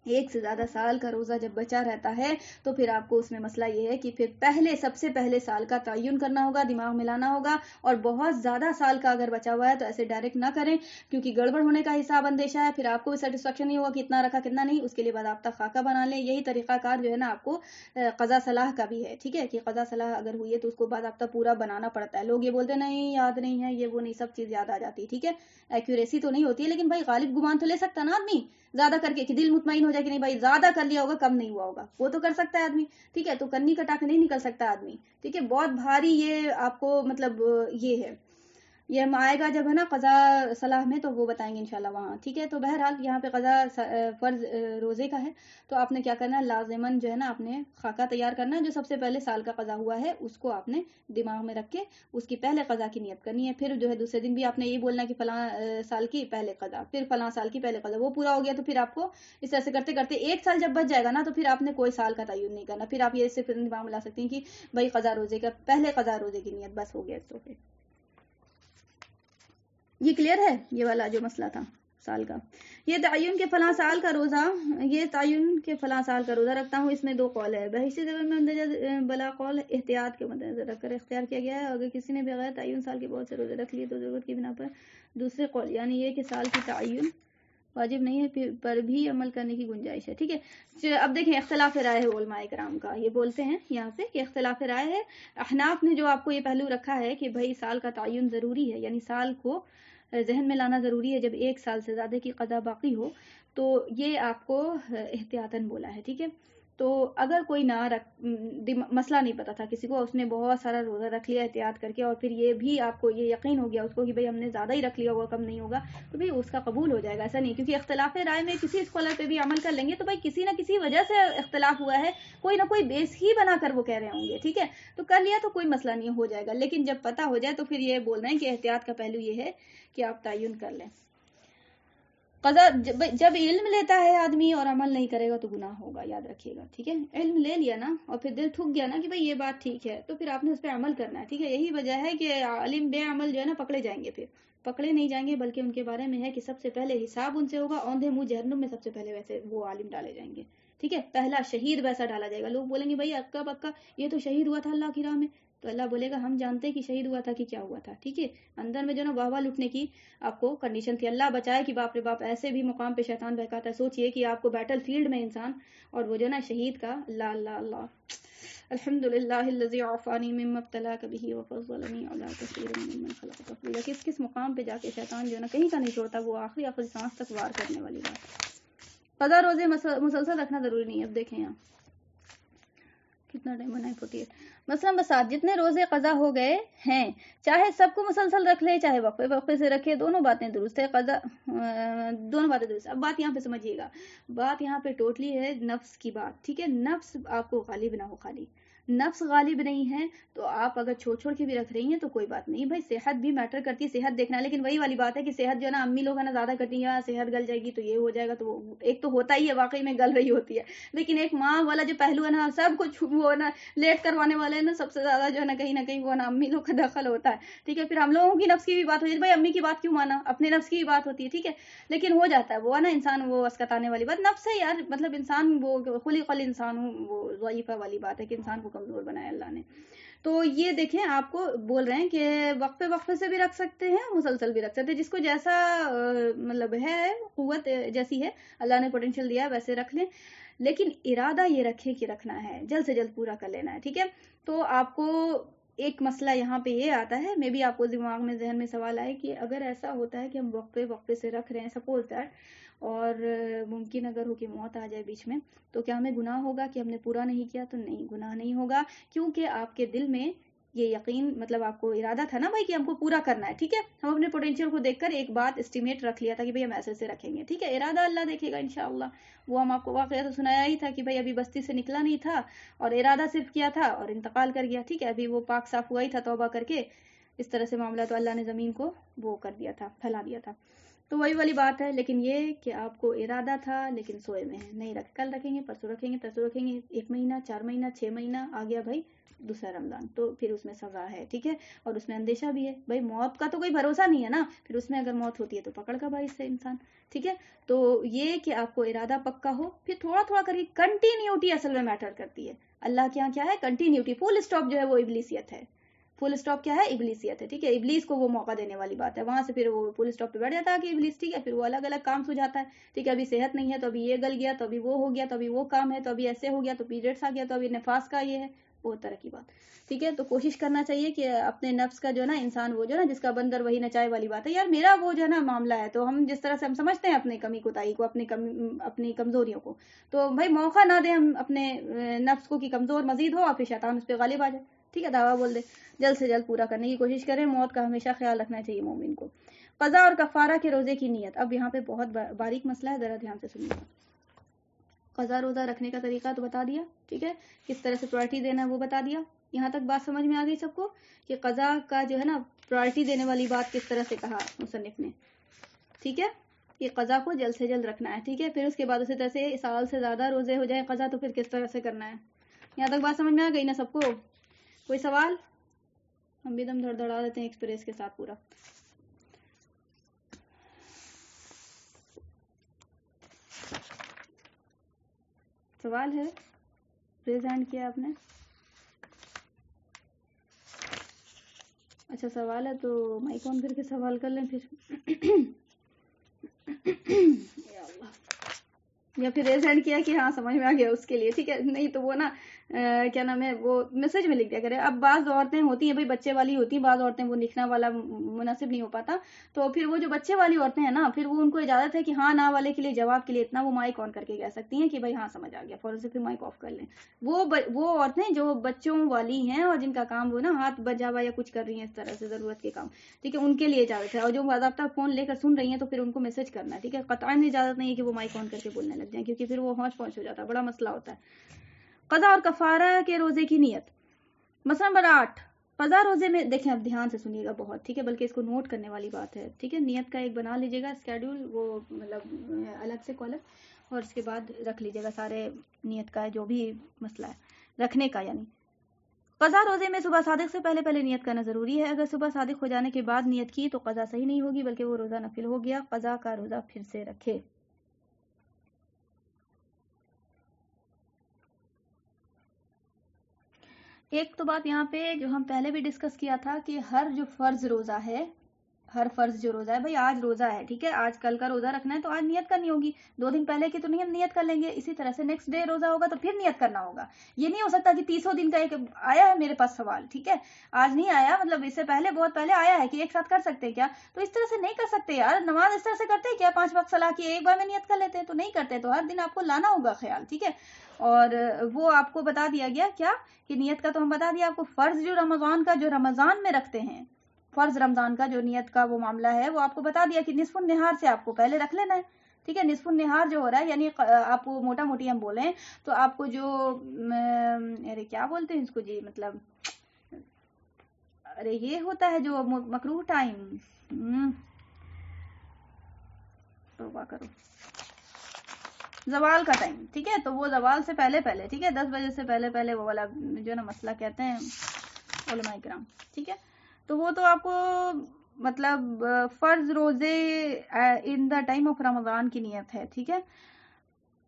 1 سے زیادہ سال کا روزہ جب بچا رہتا ہے تو پھر آپ کو اس میں مسئلہ یہ ہے کہ پھر سب سے پہلے سال کا تعین کرنا ہوگا, دماغ میں لانا ہوگا, اور بہت زیادہ سال کا اگر بچا ہوا ہے تو ایسے ڈائریکٹ نہ کریں, کیونکہ گڑبڑ ہونے کا حساب اندیشہ ہے, پھر آپ کو بھی سیٹسفیکشن نہیں ہوگا کہ اتنا رکھا کتنا نہیں. اس کے لیے باضابطہ خاکہ بنا لیں. یہی طریقہ کار جو ہے نا آپ کو قضا صلاح کا بھی ہے, ٹھیک ہے, کہ قضا صلاح اگر ہوئی ہے تو اس کو باضابطہ پورا بنانا پڑتا ہے. لوگ یہ بولتے نہیں یاد نہیں ہے, یہ وہ نہیں, سب چیز یاد آ جاتی ہے, ٹھیک ہے. ایکوریسی تو نہیں ہوتی ہے, لیکن بھائی غالب گمان تو لے سکتا نا آدمی, زیادہ کر کے کہ دل مطمئن ہو جائے کہ نہیں بھائی زیادہ کر لیا ہوگا کم نہیں ہوا ہوگا, وہ تو کر سکتا ہے آدمی, ٹھیک ہے. تو کنی کٹا کے نہیں نکل سکتا آدمی, ٹھیک ہے. بہت بھاری یہ آپ کو مطلب یہ ہے, یہ ہم آئے گا جب ہے نا قضا صلاح میں تو وہ بتائیں گے انشاءاللہ وہاں, ٹھیک ہے. تو بہرحال یہاں پہ قضا فرض روزے کا ہے, تو آپ نے کیا کرنا ہے, لازماً جو ہے نا آپ نے خاکہ تیار کرنا ہے, جو سب سے پہلے سال کا قضا ہوا ہے اس کو آپ نے دماغ میں رکھ کے اس کی پہلے قضا کی نیت کرنی ہے. پھر جو ہے دوسرے دن بھی آپ نے یہ بولنا ہے کہ فلاں سال کی پہلے قضا, پھر فلاں سال کی پہلے قضا, وہ پورا ہو گیا تو پھر آپ کو اس طرح سے کرتے کرتے 1 سال جب بچ جائے گا نا تو پھر آپ نے کوئی سال کا تعین نہیں کرنا. پھر آپ یہ صرف دماغ میں لا سکتے ہیں کہ بھائی قضا روزے کا پہلے قضا روزے کی نیت, بس ہو گیا. تو پھر یہ کلیئر ہے یہ والا جو مسئلہ تھا سال کا. یہ تعین کے فلاں سال کا روزہ, یہ تعین کے فلاں سال کا روزہ رکھتا ہوں, اس میں 2 قول ہے. بحیثیت میں مندرجہ بلا قول احتیاط کے مد نظر رکھ کر اختیار کیا گیا ہے. اگر کسی نے بغیر تعین سال کے بہت سے روزے رکھ لیے تو ضرورت کی بنا پر دوسرے قول یعنی یہ کہ سال کی تعین واجب نہیں ہے پر بھی عمل کرنے کی گنجائش ہے, ٹھیک ہے. اب دیکھیں اختلاف رائے ہے علماء کرام کا, یہ بولتے ہیں یہاں سے کہ اختلاف رائے ہے. احناف نے جو آپ کو یہ پہلو رکھا ہے کہ بھائی سال کا تعین ضروری ہے, یعنی سال کو ذہن میں لانا ضروری ہے جب 1 سال سے زیادہ کی قضا باقی ہو, تو یہ آپ کو احتیاطاً بولا ہے, ٹھیک ہے. تو اگر کوئی نہ مسئلہ نہیں پتا تھا کسی کو، اس نے بہت سارا روزہ رکھ لیا احتیاط کر کے، اور پھر یہ بھی آپ کو یہ یقین ہو گیا اس کو کہ بھئی ہم نے زیادہ ہی رکھ لیا ہوگا، کم نہیں ہوگا، تو بھئی اس کا قبول ہو جائے گا. ایسا نہیں کیونکہ اختلاف رائے میں کسی اسکالر پہ بھی عمل کر لیں گے تو بھئی کسی نہ کسی وجہ سے اختلاف ہوا ہے، کوئی نہ کوئی بیس ہی بنا کر وہ کہہ رہے ہوں گے. ٹھیک ہے، تو کر لیا تو کوئی مسئلہ نہیں، ہو جائے گا. لیکن جب پتہ ہو جائے تو پھر یہ بول رہے ہیں کہ احتیاط کا پہلو یہ ہے کہ آپ تعین کر لیں. قضا جب علم لیتا ہے آدمی اور عمل نہیں کرے گا تو گناہ ہوگا، یاد رکھیے گا. ٹھیک ہے، علم لے لیا نا اور پھر دل ٹھک گیا نا کہ بھئی یہ بات ٹھیک ہے، تو پھر آپ نے اس پہ عمل کرنا ہے. ٹھیک ہے، یہی وجہ ہے کہ عالم بے عمل جو ہے نا پکڑے جائیں گے، پھر پکڑے نہیں جائیں گے، بلکہ ان کے بارے میں ہے کہ سب سے پہلے حساب ان سے ہوگا، اوندھے منہ جہنم میں سب سے پہلے ویسے وہ عالم ڈالے جائیں گے. ٹھیک ہے، پہلا شہید ویسا ڈالا جائے گا. لوگ بولیں گے بھئی اکا بکا یہ تو شہید ہوا تھا اللہ کی راہ میں، تو اللہ بولے گا ہم جانتے ہیں کہ شہید ہوا تھا کہ کیا ہوا تھا. ٹھیک ہے، اندر میں جو نا واہ لٹنے کی آپ کو کنڈیشن تھی. اللہ بچائے کہ باپ رے باپ ایسے بھی مقام پہ شیطان بہکاتا ہے. سوچئے کہ آپ کو بیٹل فیلڈ میں انسان اور وہ جو نا شہید کا اللہ اللہ اللہ الحمدللہ الذی عافانی مما ابتلاک بہ وفضلنی علی کثیر ممن خلق تفضیلا. کس مقام پہ جا کے شیطان جو ہے نا کہیں کا نہیں چھوڑتا، وہ آخری سانس تک وار کرنے والی بات. قضا روزے مسلسل رکھنا ضروری نہیں ہے. اب دیکھیں یہاں کتنا ٹائم بنا ہے. مثلا بسات جتنے روزے قضا ہو گئے ہیں، چاہے سب کو مسلسل رکھ لے چاہے وقفے سے رکھے، دونوں باتیں درست ہے. قضا دونوں باتیں درست. اب بات یہاں پہ سمجھیے گا، بات یہاں پہ ٹوٹلی ہے نفس کی بات. ٹھیک ہے، نفس آپ کو غالب نہ ہو. خالی نفس غالب نہیں ہے تو آپ اگر چھوڑ کے بھی رکھ رہی ہیں تو کوئی بات نہیں. بھائی صحت بھی میٹر کرتی ہے، صحت دیکھنا ہے. لیکن وہی والی بات ہے کہ صحت جو ہے نا امی لوگ ہے نا زیادہ کرتی ہیں، صحت گل جائے گی تو یہ ہو جائے گا، تو وہ ایک تو ہوتا ہی ہے واقعی میں گل رہی ہوتی ہے. لیکن ایک ماں والا جو پہلو ہے نا سب کچھ وہ نا لیٹ کروانے والے ہیں نا، سب سے زیادہ جو ہے نا کہیں وہ نا امی لوگ کا دخل ہوتا ہے. ٹھیک ہے، پھر ہم لوگوں کی نفس کی بھی بات ہوتی ہے، بھائی امی کی بات کیوں مانا، اپنے نفس کی بھی بات ہوتی ہے. ٹھیک ہے، لیکن ہو جاتا ہے وہ نا انسان وہ اسکتانے والی بات. نفس ہے یار، مطلب انسان وہ خلق الانسان وہ ضعیفہ والی بات ہے کہ انسان کو کمزور بنایا اللہ نے. تو یہ دیکھیں آپ کو بول رہے ہیں کہ وقفے سے بھی رکھ سکتے ہیں، مسلسل بھی رکھ سکتے ہیں. جس کو جیسا مطلب ہے قوت جیسی ہے اللہ نے پوٹینشیل دیا ویسے رکھ لیں. لیکن ارادہ یہ رکھے کہ رکھنا ہے، جلد سے جلد پورا کر لینا ہے. ٹھیک ہے، تو آپ کو ایک مسئلہ یہاں پہ یہ آتا ہے، میں بھی آپ کو دماغ میں ذہن میں سوال آئے کہ اگر ایسا ہوتا ہے کہ ہم وقفے سے رکھ رہے ہیں، سپوز دیٹ، اور ممکن اگر ہو کہ موت آ جائے بیچ میں، تو کیا ہمیں گناہ ہوگا کہ ہم نے پورا نہیں کیا؟ تو نہیں، گناہ نہیں ہوگا، کیونکہ آپ کے دل میں یہ یقین، مطلب آپ کو ارادہ تھا نا بھائی کہ ہم کو پورا کرنا ہے. ٹھیک ہے، ہم اپنے پوٹینشیل کو دیکھ کر ایک بات اسٹیمیٹ رکھ لیا تھا کہ بھئی ہم ایسے سے رکھیں گے. ٹھیک ہے، ارادہ اللہ دیکھے گا انشاءاللہ. وہ ہم آپ کو واقعہ تو سنایا ہی تھا کہ بھئی ابھی بستی سے نکلا نہیں تھا اور ارادہ صرف کیا تھا اور انتقال کر گیا. ٹھیک ہے، ابھی وہ پاک صاف ہوا ہی تھا توبہ کر کے. اس طرح سے معاملہ تو اللہ نے زمین کو وہ کر دیا تھا، پھیلا دیا تھا. تو وہی والی بات ہے. لیکن یہ کہ آپ کو ارادہ تھا لیکن سوئے میں ہے، نہیں رکھ، کل رکھیں گے، پرسوں رکھیں گے، ترسوں رکھیں گے، 1 مہینہ، 4 مہینہ، 6 مہینہ آ گیا بھائی دوسرا رمضان، تو پھر اس میں سزا ہے. ٹھیک ہے، اور اس میں اندیشہ بھی ہے. بھائی موت کا تو کوئی بھروسہ نہیں ہے نا، پھر اس میں اگر موت ہوتی ہے تو پکڑ کا بھائی سے انسان. ٹھیک ہے، تو یہ کہ آپ کو ارادہ پکا ہو، پھر تھوڑا تھوڑا کر کے کنٹینیوٹی اصل میں میٹر کرتی ہے. اللہ کے یہاں کیا ہے؟ کنٹینیوٹی. فل اسٹاپ جو ہے وہ ابلیسیت ہے. فل اسٹاپ کیا ہے؟ ابلیسیت ہے. ٹھیک ہے، ابلیس کو وہ موقع دینے والی بات ہے. وہاں سے پھر وہ فل اسٹاپ پہ بیٹھ جاتا ہے کہ ابلیس. ٹھیک ہے، پھر وہ الگ الگ کام سجھاتا ہے. ٹھیک ہے، ابھی صحت نہیں ہے تو ابھی یہ گل گیا، تو ابھی وہ ہو گیا، تو ابھی وہ کام ہے، تو ابھی ایسے ہو گیا، تو پیریڈس آ گیا، تو ابھی نفاس کا یہ ہے، بہت طرح کی بات. ٹھیک ہے، تو کوشش کرنا چاہیے کہ اپنے نفس کا جو ہے نا انسان وہ جو ہے نا جس کا بندر وہی نچائے والی بات ہے. یار میرا وہ جو ہے نا معاملہ ہے، تو ہم جس طرح سے ہم سمجھتے ہیں اپنے کمی کوتاہی کو، اپنی کمزوریوں کو، تو بھائی موقع نہ دیں ہم اپنے نفس کو کہ کمزور مزید ہو اور پھر شیطان اس پہ غالب آ جائے. ٹھیک ہے، دعویٰ بول دے. جلد سے جلد پورا کرنے کی کوشش کریں. موت کا ہمیشہ خیال رکھنا چاہیے مومن کو. قضا اور کفارہ کے روزے کی نیت. اب یہاں پہ بہت باریک مسئلہ ہے، ذرا دھیان سے سنیے. قضا روزہ رکھنے کا طریقہ تو بتا دیا. ٹھیک ہے، کس طرح سے پرائرٹی دینا ہے وہ بتا دیا. یہاں تک بات سمجھ میں آ گئی سب کو کہ قضا کا جو ہے نا پرائرٹی دینے والی بات کس طرح سے کہا مصنف نے. ٹھیک ہے، کہ قضا کو جلد سے جلد رکھنا ہے. ٹھیک ہے، پھر اس کے بعد اسی طرح سے سال سے زیادہ روزے ہو جائیں قضا تو پھر کس طرح سے کرنا ہے. یہاں تک بات سمجھ میں آ گئی نا سب کو؟ کوئی سوال؟ ہم بھی دم دھڑا دیتے ہیں ایکسپریس کے ساتھ پورا. سوال ہے؟ ریز ہینڈ کیا آپ نے؟ اچھا سوال ہے تو مائک آن کر کے سوال کر لیں پھر. یا پھر ریز ہینڈ کیا کہ ہاں سمجھ میں آ گیا اس کے لیے. ٹھیک ہے، نہیں تو وہ نا کیا نام ہے وہ میسج میں لکھ دیا کرے. اب بعض عورتیں ہوتی ہیں بھائی بچے والی ہوتی ہیں, بعض عورتیں وہ لکھنا والا مناسب نہیں ہو پاتا, تو پھر وہ جو بچے والی عورتیں ہیں نا, پھر وہ ان کو اجازت ہے کہ ہاں نا والے کے لیے جواب کے لیے اتنا وہ مائک آن کر کے کہہ سکتی ہیں کہ بھائی ہاں سمجھ آ گیا, فوراً سے پھر مائک آف کر لیں. وہ عورتیں جو بچوں والی ہیں اور جن کا کام وہ نا ہاتھ بجا ہوا یا کچھ کر رہی ہیں اس طرح سے ضرورت کے کام, ٹھیک ہے, ان کے لیے اجازت ہے. اور جو باضابطہ فون لے کر سن رہی ہیں تو پھر ان کو میسج کرنا ہے, ٹھیک ہے, قطعاً اجازت نہیں ہے کہ وہ مائک آن کر کے بولنے لگ جائیں, کیونکہ پھر وہ ہونچ پہنچ ہو جاتا ہے, بڑا مسئلہ ہوتا ہے. قضا اور کفارہ کے روزے کی نیت. مثلا نمبر 8, قضا روزے میں دیکھیں, اب دھیان سے سنیے گا بہت, ٹھیک ہے, بلکہ اس کو نوٹ کرنے والی بات ہے, ٹھیک ہے, نیت کا ایک بنا لیجیے گا اسکیڈول, وہ مطلب الگ سے کالم, اور اس کے بعد رکھ لیجیے گا سارے نیت کا جو بھی مسئلہ ہے رکھنے کا. یعنی قضا روزے میں صبح صادق سے پہلے پہلے نیت کرنا ضروری ہے. اگر صبح صادق ہو جانے کے بعد نیت کی تو قضا صحیح نہیں ہوگی, بلکہ وہ روزہ نفل ہو گیا. قضا کا روزہ پھر سے رکھے. ایک تو بات یہاں پہ جو ہم پہلے بھی ڈسکس کیا تھا کہ ہر جو فرض روزہ ہے, ہر فرض جو روزہ ہے, بھائی آج روزہ ہے, ٹھیک ہے, آج کل کا روزہ رکھنا ہے تو آج نیت کرنی ہوگی. 2 دن پہلے کی تو نہیں ہم نیت کر لیں گے. اسی طرح سے نیکسٹ ڈے روزہ ہوگا تو پھر نیت کرنا ہوگا. یہ نہیں ہو سکتا کہ 30 دن کا ایک آیا ہے میرے پاس سوال, ٹھیک ہے, آج نہیں آیا, مطلب اس سے پہلے بہت پہلے آیا ہے کہ ایک ساتھ کر سکتے کیا, تو اس طرح سے نہیں کر سکتے یار. نماز اس طرح سے کرتے کیا, 5 وقت صلاح کی ایک بار میں نیت کر لیتے ہیں, تو نہیں کرتے. تو ہر دن آپ کو لانا ہوگا خیال, ٹھیک ہے. اور وہ آپ کو بتا دیا گیا کیا کہ نیت کا تو ہم بتا دیا آپ کو. فرض جو رمضان کا جو رمضان میں رکھتے ہیں, فرض رمضان کا جو نیت کا وہ معاملہ ہے, وہ آپ کو بتا دیا کہ نصف النہار سے آپ کو پہلے رکھ لینا ہے, ٹھیک ہے. نصف النہار جو ہو رہا ہے, یعنی آپ کو موٹا موٹی ہم بولیں تو آپ کو جو ارے کیا بولتے ہیں اس کو جی, مطلب ارے یہ ہوتا ہے جو مکروہ ٹائم, توبہ کرو, زوال کا ٹائم, ٹھیک ہے. تو وہ زوال سے پہلے پہلے, ٹھیک ہے, 10 بجے سے پہلے پہلے وہ والا جو نا مسئلہ کہتے ہیں علماء کرام, ٹھیک ہے. تو وہ تو آپ کو مطلب فرض روزے ان دا ٹائم آف رمضان کی نیت ہے, ٹھیک ہے.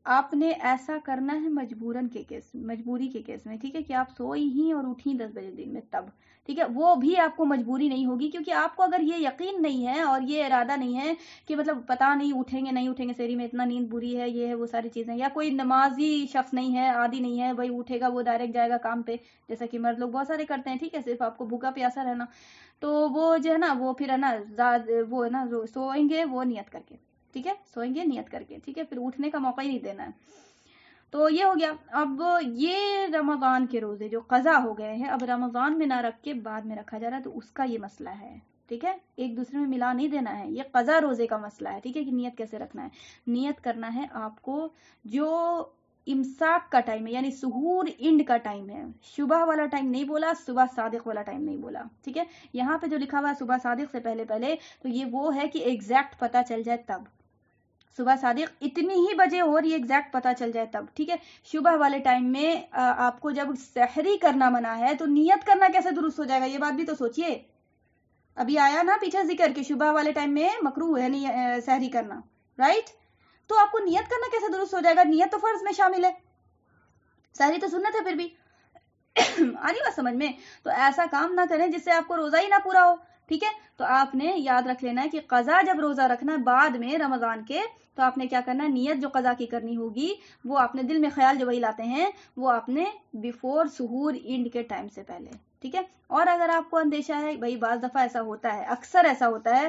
آپ نے ایسا کرنا ہے مجبوری کے کیس میں, ٹھیک ہے, کہ آپ سوئی ہی اور اٹھی 10 بجے دن میں تب, ٹھیک ہے. وہ بھی آپ کو مجبوری نہیں ہوگی, کیونکہ آپ کو اگر یہ یقین نہیں ہے اور یہ ارادہ نہیں ہے کہ مطلب پتہ نہیں اٹھیں گے نہیں اٹھیں گے, سحری میں اتنا نیند بری ہے, یہ ہے وہ ساری چیزیں, یا کوئی نمازی شخص نہیں ہے, عادی نہیں ہے, بھائی اٹھے گا وہ ڈائریکٹ جائے گا کام پہ, جیسا کہ مرد لوگ بہت سارے کرتے ہیں, ٹھیک ہے, صرف آپ کو بھوکا پیاسا رہنا, تو وہ جو ہے نا وہ پھر ہے نا وہ ہے نا سوئیں گے وہ نیت کر کے, ٹھیک ہے, سوئیں گے نیت کر کے, ٹھیک ہے, پھر اٹھنے کا موقع ہی نہیں دینا ہے. تو یہ ہو گیا. اب یہ رمضان کے روزے جو قضا ہو گئے ہیں, اب رمضان میں نہ رکھ کے بعد میں رکھا جا رہا ہے, تو اس کا یہ مسئلہ ہے, ٹھیک ہے, ایک دوسرے میں ملا نہیں دینا ہے. یہ قضا روزے کا مسئلہ ہے, ٹھیک ہے, کہ نیت کیسے رکھنا ہے. نیت کرنا ہے آپ کو جو امساک کا ٹائم ہے, یعنی سحور اینڈ کا ٹائم ہے. صبح والا ٹائم نہیں بولا, صبح صادق والا ٹائم نہیں بولا, ٹھیک ہے. یہاں پہ جو لکھا ہوا ہے صبح صادق سے پہلے پہلے, تو یہ وہ ہے کہ ایگزیکٹ پتہ چل جائے تب. صبح صادق اتنی ہی بجے ہو رہی ہے, ایگزیکٹ پتہ چل جائے تب, ٹھیک ہے. صبح والے ٹائم میں آپ کو جب سحری کرنا منع ہے تو نیت کرنا کیسے درست ہو جائے گا, یہ بات بھی تو سوچئے. ابھی آیا نا پیچھے ذکر کہ صبح والے ٹائم میں مکروہ ہے سحری کرنا, رائٹ. تو آپ کو نیت کرنا کیسے درست ہو جائے گا, نیت تو فرض میں شامل ہے, سحری تو سنت ہے. پھر بھی آ رہی بات سمجھ میں. تو ایسا کام نہ کریں جس سے آپ کو روزہ ہی نہ پورا ہو, ٹھیک ہے. تو آپ نے یاد رکھ لینا ہے کہ قضا جب روزہ رکھنا ہے بعد میں رمضان کے, تو آپ نے کیا کرنا ہے, نیت جو قضا کی کرنی ہوگی وہ آپ نے دل میں خیال جو وہی لاتے ہیں وہ آپ نے بیفور سحور اینڈ کے ٹائم سے پہلے, ٹھیک ہے. اور اگر آپ کو اندیشہ ہے, بھائی بعض دفعہ ایسا ہوتا ہے, اکثر ایسا ہوتا ہے,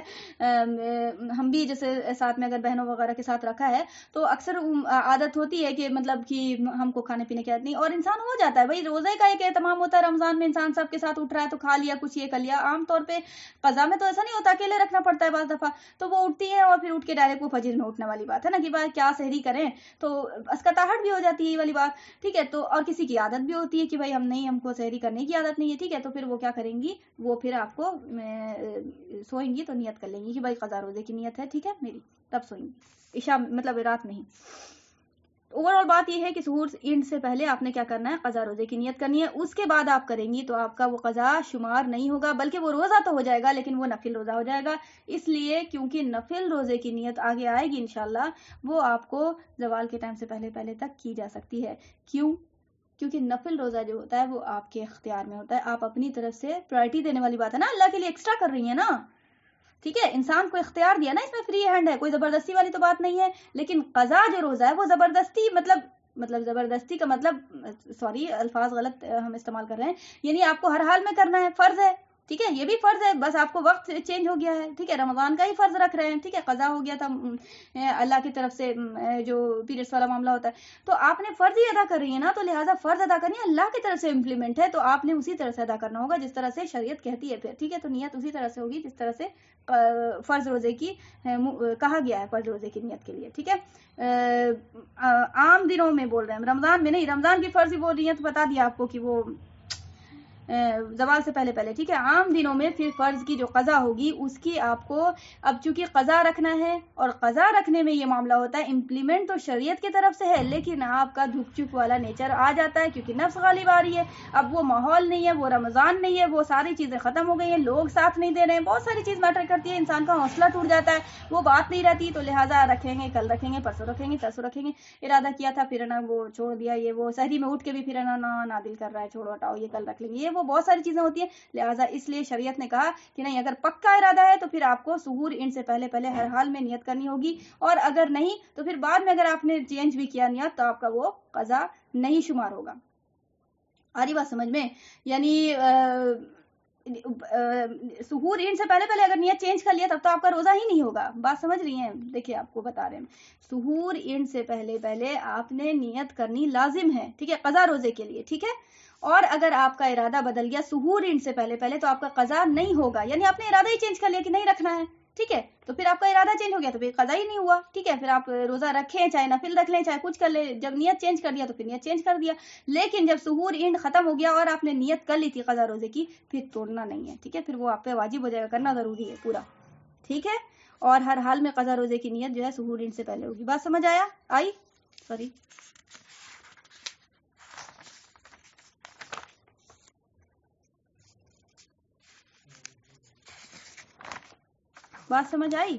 ہم بھی جیسے ساتھ میں اگر بہنوں وغیرہ کے ساتھ رکھا ہے تو اکثر عادت ہوتی ہے کہ مطلب کہ ہم کو کھانے پینے کی عادت نہیں, اور انسان ہو جاتا ہے, بھائی روزے کا ایک اہتمام ہوتا ہے رمضان میں, انسان سب کے ساتھ اٹھ رہا ہے تو کھا لیا, کچھ یہ کر لیا. عام طور پہ قضا میں تو ایسا نہیں ہوتا, اکیلے رکھنا پڑتا ہے بعض دفعہ, تو وہ اٹھتی ہے اور پھر اٹھ کے ڈائریکٹ وہ فجر میں اٹھنے والی بات ہے نا کہ بھائی کیا سحری کریں, تو اسکتاہٹ بھی ہو جاتی ہے یہ والی بات, ٹھیک ہے. تو اور کسی کی عادت بھی ہوتی ہے کہ بھائی ہم کو سحری کرنے کی عادت نہیں ہے, ٹھیک ہے. تو پھر وہ کیا کریں گی, وہ پھر آپ کو سوئیں گی تو نیت کر لیں گی کہ بھائی قضا روزے کی نیت ہے, ٹھیک ہے میری, تب سوئیں گی عشاء مطلب رات میں ہی. اوور آل بات یہ ہے کہ سحور اینڈ سے پہلے آپ نے کیا کرنا ہے, قضا روزے کی نیت کرنی ہے. اس کے بعد آپ کریں گی تو آپ کا وہ قضا شمار نہیں ہوگا, بلکہ وہ روزہ تو ہو جائے گا لیکن وہ نفل روزہ ہو جائے گا. اس لیے کیونکہ نفل روزے کی نیت آگے آئے گی انشاءاللہ, وہ آپ کو زوال کے ٹائم سے پہلے پہلے تک کی جا سکتی ہے. کیوں؟ کیونکہ نفل روزہ جو ہوتا ہے وہ آپ کے اختیار میں ہوتا ہے, آپ اپنی طرف سے پرائرٹی دینے والی بات ہے نا, اللہ کے لیے ایکسٹرا کر رہی ہیں نا, ٹھیک ہے. انسان کو اختیار دیا نا, اس میں فری ہینڈ ہے, کوئی زبردستی والی تو بات نہیں ہے. لیکن قضا جو روزہ ہے وہ زبردستی مطلب مطلب زبردستی کا مطلب سوری الفاظ غلط ہم استعمال کر رہے ہیں، یعنی آپ کو ہر حال میں کرنا ہے، فرض ہے، ٹھیک ہے، یہ بھی فرض ہے، بس آپ کو وقت چینج ہو گیا ہے، ٹھیک ہے، رمضان کا ہی فرض رکھ رہے ہیں، ٹھیک ہے، قضا ہو گیا تھا اللہ کی طرف سے جو پیریڈس والا معاملہ ہوتا ہے، تو آپ نے فرض ہی ادا کر رہی ہے نا، تو لہٰذا فرض ادا کرنی ہے، اللہ کی طرف سے امپلیمنٹ ہے، تو آپ نے اسی طرح سے ادا کرنا ہوگا جس طرح سے شریعت کہتی ہے پھر، ٹھیک ہے، تو نیت اسی طرح سے ہوگی جس طرح سے فرض روزے کی کہا گیا ہے، فرض روزے کی نیت کے لیے، ٹھیک ہے، عام دنوں میں بول رہے ہیں، رمضان میں نہیں، رمضان کی فرض وہ نیت بتا دیا آپ کو کہ وہ زوال سے پہلے پہلے، ٹھیک ہے، عام دنوں میں پھر فرض کی جو قضا ہوگی اس کی آپ کو اب چونکہ قضا رکھنا ہے، اور قضا رکھنے میں یہ معاملہ ہوتا ہے امپلیمنٹ تو شریعت کی طرف سے ہے، لیکن آپ کا دھک چک والا نیچر آ جاتا ہے کیونکہ نفس غالب آ رہی ہے، اب وہ ماحول نہیں ہے، وہ رمضان نہیں ہے، وہ ساری چیزیں ختم ہو گئی ہیں، لوگ ساتھ نہیں دے رہے ہیں، بہت ساری چیز میٹر کرتی ہے، انسان کا حوصلہ ٹوٹ جاتا ہے، وہ بات نہیں رہتی، تو لہٰذا رکھیں گے، کل رکھیں گے، پرسوں رکھیں گے، ترسوں رکھیں گے، ارادہ کیا تھا پھر نا وہ چھوڑ دیا، یہ وہ سحری میں اٹھ کے بھی پھر نا دل کر رہا ہے چھوڑو ہٹاؤ یہ کل رکھ لیں گے، یہ وہ بہت ساری چیزیں ہوتی ہیں، لہٰذا اس لیے شریعت نے کہا کہ نہیں، اگر پکا ارادہ ہے تو پھر آپ کو سحور ان سے پہلے پہلے ہر حال میں نیت کرنی ہوگی، اور اگر نہیں تو پھر بعد میں اگر آپ نے چینج بھی کیا نیت تو آپ کا وہ قضا نہیں شمار ہوگا۔ آ رہی بات سمجھ میں؟ یعنی سحور ان سے پہلے پہلے اگر نیت چینج کر لیا تب تو آپ کا روزہ ہی نہیں ہوگا، بات سمجھ رہی ہیں؟ دیکھیے آپ کو بتا رہے ہیں، سحور ان سے پہلے پہلے آپ نے نیت کرنی لازم ہے، ٹھیک ہے، قضا روزے کے لیے، ٹھیک ہے، اور اگر آپ کا ارادہ بدل گیا سحور ان سے پہلے پہلے تو آپ کا قضا نہیں ہوگا، یعنی آپ نے ارادہ ہی چینج کر لیا کہ نہیں رکھنا ہے، ٹھیک ہے، تو پھر آپ کا ارادہ چینج ہو گیا تو پھر قضا ہی نہیں ہوا، ٹھیک ہے، پھر آپ روزہ رکھیں چاہے نفل رکھ لیں چاہے کچھ کر لیں، جب نیت چینج کر دیا تو پھر نیت چینج کر دیا، لیکن جب سحور اینڈ ختم ہو گیا اور آپ نے نیت کر لی تھی قضا روزے کی، پھر توڑنا نہیں ہے، ٹھیک ہے، پھر وہ آپ پہ واجب ہو جائے گا، کرنا ضروری ہے پورا، ٹھیک ہے، اور ہر حال میں قضا روزے کی نیت جو ہے سحور اینڈ سے پہلے ہوگی۔ بات سمجھ آئی؟ سوری، بات سمجھ آئی؟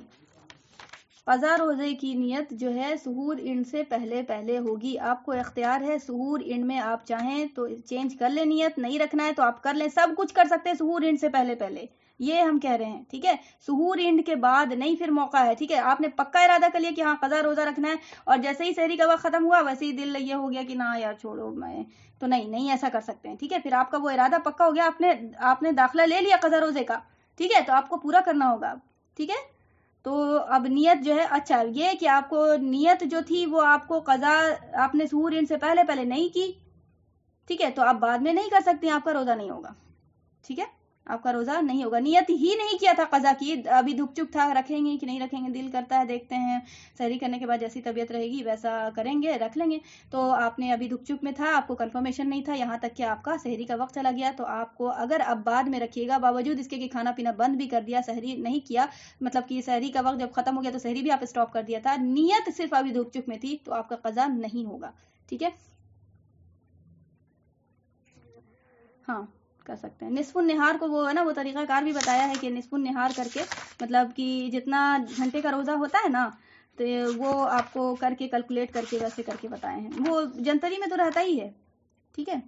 قضا روزے کی نیت جو ہے سحور اینڈ سے پہلے پہلے ہوگی، آپ کو اختیار ہے، سحور اینڈ میں آپ چاہیں تو چینج کر لیں، نیت نہیں رکھنا ہے تو آپ کر لیں، سب کچھ کر سکتے ہیں سحور اینڈ سے پہلے پہلے، یہ ہم کہہ رہے ہیں، ٹھیک ہے، سحور اینڈ کے بعد نہیں پھر موقع ہے، ٹھیک ہے، آپ نے پکا ارادہ کر لیا کہ ہاں قضا روزہ رکھنا ہے، اور جیسے ہی سحری کا وقت ختم ہوا ویسے ہی دل یہ ہو گیا کہ نہ یار چھوڑو میں تو نہیں ایسا کر سکتے ہیں، ٹھیک ہے، پھر آپ کا وہ ارادہ پکا ہو گیا، آپ نے داخلہ لے لیا قضا روزے کا، ٹھیک ہے، تو آپ کو پورا کرنا ہوگا، ٹھیک ہے، تو اب نیت جو ہے، اچھا یہ کہ آپ کو نیت جو تھی وہ آپ کو قضا آپ نے سحور ان سے پہلے پہلے نہیں کی، ٹھیک ہے، تو آپ بعد میں نہیں کر سکتے، آپ کا روزہ نہیں ہوگا، ٹھیک ہے، آپ کا روزہ نہیں ہوگا، نیت ہی نہیں کیا تھا قضا کی، ابھی دھک چک تھا، رکھیں گے کہ نہیں رکھیں گے، دل کرتا ہے دیکھتے ہیں، سحری کرنے کے بعد جیسی طبیعت رہے گی ویسا کریں گے، رکھ لیں گے، تو آپ نے ابھی دھک چک میں تھا، آپ کو کنفرمیشن نہیں تھا، یہاں تک کہ آپ کا سحری کا وقت چلا گیا، تو آپ کو اگر اب بعد میں رکھیے گا باوجود اس کے کہ کھانا پینا بند بھی کر دیا، سحری نہیں کیا، مطلب کہ سحری کا وقت جب ختم ہو گیا تو سحری بھی آپ اسٹاپ کر دیا تھا، نیت صرف ابھی دھک چک میں تھی، تو آپ کا قضا نہیں ہوگا، ٹھیک ہے، ہاں کر سکتے ہیں، نصف النہار کو وہ ہے نا، وہ طریقہ کار بھی بتایا ہے کہ نصف النہار کر کے، مطلب کہ جتنا گھنٹے کا روزہ ہوتا ہے نا تو وہ آپ کو کر کے کیلکولیٹ کر کے ویسے کر کے بتائے ہیں، وہ جنتری میں تو رہتا ہی ہے، ٹھیک ہے،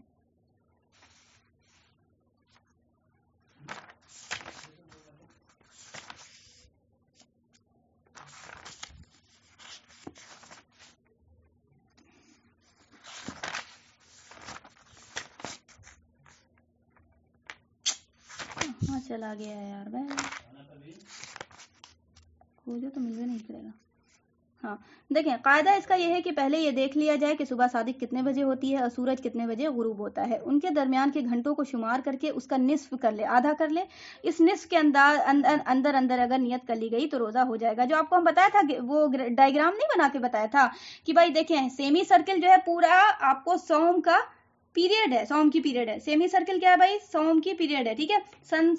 ہاں چلا گیا ہے یار بھائی، کھوجو تو ملوے نہیں کرے گا، ہاں دیکھیں قاعدہ اس کا یہ ہے کہ پہلے یہ دیکھ لیا جائے کہ صبح صادق کتنے بجے ہوتی ہے اور سورج کتنے بجے غروب ہوتا ہے، ان کے درمیان کے گھنٹوں کو شمار کر کے اس کا نصف کر لے، آدھا کر لے، اس نصف کے اندر اگر نیت کر لی گئی تو روزہ ہو جائے گا، جو آپ کو ہم بتایا تھا وہ ڈائیگرام نہیں بنا کے بتایا تھا کہ بھائی دیکھیں سیمی سرکل جو ہے پورا آپ کو سوم کا پیریڈ ہے، سوم کی پیریڈ ہے، سیمی سرکل کیا ہے بھائی، سوم کی پیریڈ ہے، ٹھیک ہے، سن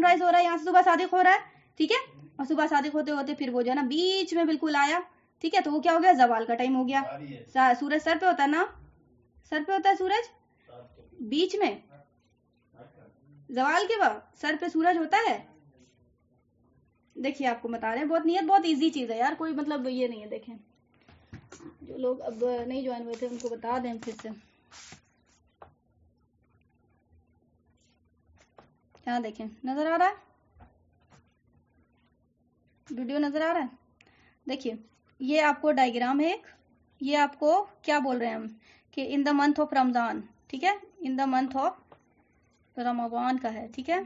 رائز ہو رہا ہے یہاں سے، صبح صادق ہو رہا ہے، ٹھیک ہے، اور صبح صادق ہوتے ہوتے پھر وہ جو ہے نا بیچ میں بالکل آیا، ٹھیک ہے، تو وہ کیا ہو گیا، زوال کا ٹائم ہو گیا، سورج سر پہ ہوتا ہے نا، سر پہ ہوتا ہے سورج، بیچ میں زوال کے بعد سر پہ سورج ہوتا ہے، دیکھیے آپ کو بتا رہے ہیں، بہت نیت بہت ایزی چیز ہے یار، کوئی مطلب یہ نہیں ہے، دیکھیں جو لوگ اب نہیں جوائن ہوئے تھے ان کو بتا دیں پھر سے، یہاں دیکھیں نظر آ رہا ہے، ویڈیو نظر آ رہا ہے، دیکھیے یہ آپ کو ڈائیگرام ہے ایک، یہ آپ کو کیا بول رہے ہیں ہم کہ ان دا منتھ آف رمضان، ٹھیک ہے، ان دا منتھ آف رمضان کا ہے، ٹھیک ہے.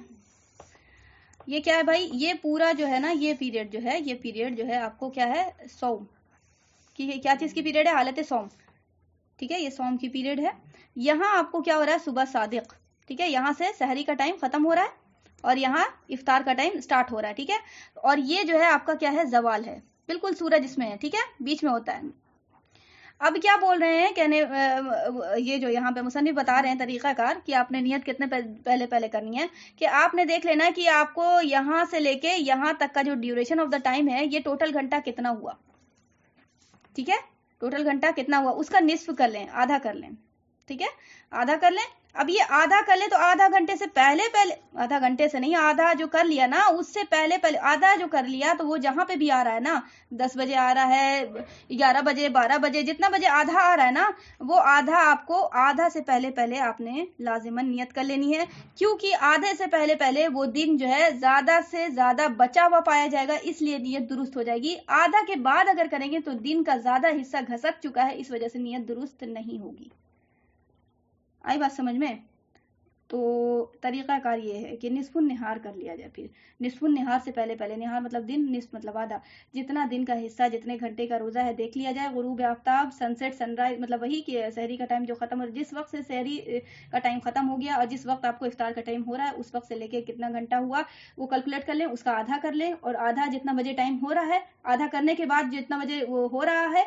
یہ کیا ہے بھائی، یہ پورا جو ہے نا یہ پیریڈ جو ہے آپ کو کیا ہے، صوم کی، کیا چیز کی پیریڈ ہے، حالت صوم، ٹھیک ہے، یہ صوم کی پیریڈ ہے. یہاں آپ کو کیا ہو رہا ہے، صبح صادق، ٹھیک ہے، یہاں سے سحری کا ٹائم ختم ہو رہا ہے اور یہاں افطار کا ٹائم سٹارٹ ہو رہا ہے، ٹھیک ہے. اور یہ جو ہے آپ کا کیا ہے، زوال ہے، بالکل سورج اس میں ہے، ٹھیک ہے، بیچ میں ہوتا ہے. اب کیا بول رہے ہیں کہنے، یہ جو یہاں پہ مصنف بتا رہے ہیں طریقہ کار کہ آپ نے نیت کتنے پہلے کرنی ہے، کہ آپ نے دیکھ لینا کہ آپ کو یہاں سے لے کے یہاں تک کا جو ڈیوریشن آف دا ٹائم ہے، یہ ٹوٹل گھنٹہ کتنا ہوا، ٹھیک ہے، ٹوٹل گھنٹہ کتنا ہوا، اس کا نصف کر لیں، آدھا کر لیں، ٹھیک ہے، آدھا کر لیں. اب یہ آدھا کر لیں تو آدھا گھنٹے سے پہلے آدھا گھنٹے سے نہیں، آدھا جو کر لیا نا اس سے پہلے آدھا جو کر لیا تو وہ جہاں پہ بھی آ رہا ہے نا، 10 بجے آ رہا ہے، 11 بجے، 12 بجے، جتنا بجے آدھا آ رہا ہے نا، وہ آدھا آپ کو آدھا سے پہلے آپ نے لازماً نیت کر لینی ہے، کیونکہ آدھے سے پہلے وہ دن جو ہے زیادہ سے زیادہ بچا ہوا پایا جائے گا، اس لیے نیت درست ہو جائے گی. آدھا کے بعد اگر کریں گے تو دن کا زیادہ حصہ گھسک چکا ہے، اس وجہ سے نیت درست نہیں ہوگی. آئی بات سمجھ میں؟ تو طریقہ کار یہ ہے کہ نصف النہار کر لیا جائے. پھر نصف النہار سے پہلے نہار مطلب دن، نصف مطلب آدھا، جتنا دن کا حصہ، جتنے گھنٹے کا روزہ ہے دیکھ لیا جائے. غروب آفتاب، سن سیٹ، سن رائز، مطلب وہی کہ سحری کا ٹائم جو ختم ہو، جس وقت سے سحری کا ٹائم ختم ہو گیا اور جس وقت آپ کو افطار کا ٹائم ہو رہا ہے اس وقت سے لے کے کتنا گھنٹہ ہوا وہ کیلکولیٹ کر لیں، اس کا آدھا کر لیں، اور آدھا جتنا بجے ٹائم ہو رہا ہے، آدھا کرنے کے بعد جتنا بجے وہ ہو رہا ہے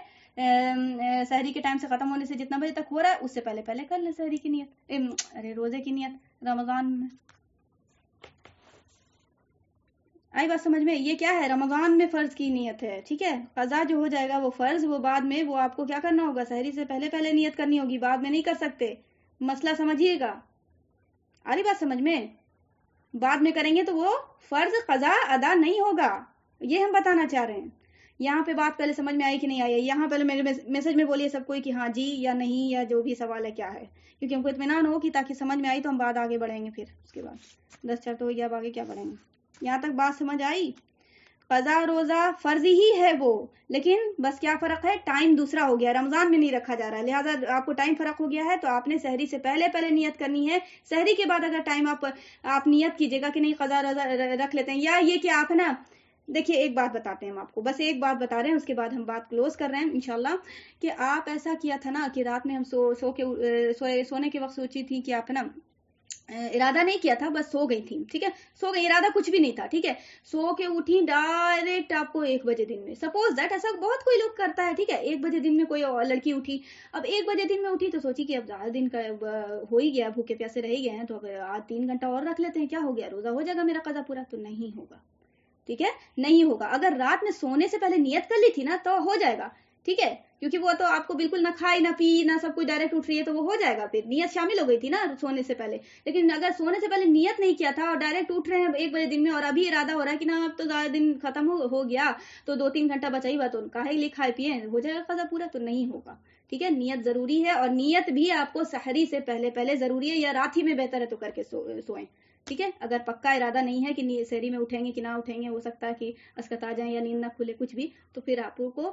سحری کے ٹائم سے ختم ہونے سے جتنا بجے تک ہو رہا ہے اس سے پہلے کر لیں سحری کی نیت، روزے کی نیت رمضان میں. آئی بات سمجھ میں؟ یہ کیا ہے، رمضان میں فرض کی نیت ہے، ٹھیک ہے. قضا جو ہو جائے گا وہ فرض، وہ بعد میں وہ آپ کو کیا کرنا ہوگا، سحری سے پہلے نیت کرنی ہوگی، بعد میں نہیں کر سکتے. مسئلہ سمجھیے گا، آ رہی بات سمجھ میں؟ بعد میں کریں گے تو وہ فرض قضا ادا نہیں ہوگا، یہ ہم بتانا چاہ رہے ہیں. یہاں پہ بات پہلے سمجھ میں آئی کہ نہیں آئی؟ یہاں پہلے میرے میسج میں بولیے سب کوئی کہ ہاں جی یا نہیں، یا جو بھی سوال ہے کیا ہے، کیونکہ ہم کو اطمینان ہو کہ تاکہ سمجھ میں آئی تو ہم بعد آگے بڑھیں گے. پھر اس کے بعد 10 چیپٹر ہو گیا، اب آگے کیا پڑھیں گے. یہاں تک بات سمجھ آئی؟ قضا روزہ فرض ہی ہے وہ، لیکن بس کیا فرق ہے، ٹائم دوسرا ہو گیا، رمضان میں نہیں رکھا جا رہا، لہٰذا آپ کو ٹائم فرق ہو گیا ہے تو آپ نے سحری سے پہلے نیت کرنی ہے. سحری کے بعد اگر ٹائم آپ نیت کیجیے گا کہ نہیں قضا روزہ رکھ لیتے ہیں، یا یہ کہ آپ نا دیکھیے ایک بات بتاتے ہیں ہم آپ کو، بس ایک بات بتا رہے ہیں، اس کے بعد ہم بات کلوز کر رہے ہیں انشاءاللہ. کہ آپ ایسا کیا تھا نا کہ رات میں ہم سونے کے وقت سوچی تھی کہ آپ نا ارادہ نہیں کیا تھا، بس سو گئی تھی، ٹھیک ہے، سو گئی، ارادہ کچھ بھی نہیں تھا، ٹھیک ہے، سو کے اٹھی ڈائریکٹ آپ کو 1 بجے دن میں، سپوز دیٹ ایسا بہت کوئی لوگ کرتا ہے، ٹھیک ہے، 1 بجے دن میں کوئی لڑکی اٹھی، اب 1 بجے دن میں اٹھی تو سوچی کہ اب زیادہ دن کا ہو ہی گیا، بھوکے پیاسے رہ گئے ہیں تو اب آج 3 گھنٹہ اور رکھ لیتے ہیں، کیا ہو گیا، روزہ ہو جائے گا میرا قضا پورا. تو نہیں ہوگا، ٹھیک ہے، نہیں ہوگا. اگر رات میں سونے سے پہلے نیت کر لی تھی نا تو ہو جائے گا، ٹھیک ہے، کیونکہ وہ تو آپ کو بالکل نہ کھائی نہ پی نہ سب کچھ ڈائریکٹ اٹھ رہی ہے تو وہ ہو جائے گا، پھر نیت شامل ہو گئی تھی نا سونے سے پہلے. لیکن اگر سونے سے پہلے نیت نہیں کیا تھا اور ڈائریکٹ اٹھ رہے ہیں 1 بجے دن میں اور ابھی ارادہ ہو رہا ہے کہ نا اب تو زیادہ دن ختم ہو گیا تو 2-3 گھنٹہ بچا ہی ہوا تو کاہے لیے کھائے پیے، ہو جائے گا قضا پورا. تو نہیں ہوگا، ٹھیک ہے. نیت ضروری ہے اور نیت بھی آپ کو سحری سے پہلے ضروری ہے، یا رات ہی میں بہتر ہے تو کر کے سوئیں، ٹھیک ہے. اگر پکا ارادہ نہیں ہے کہ سحری میں اٹھیں گے کہ نہ اٹھیں گے، ہو سکتا ہے کہ اسکت آ جائیں یا نیند نہ کھلے کچھ بھی، تو پھر آپ کو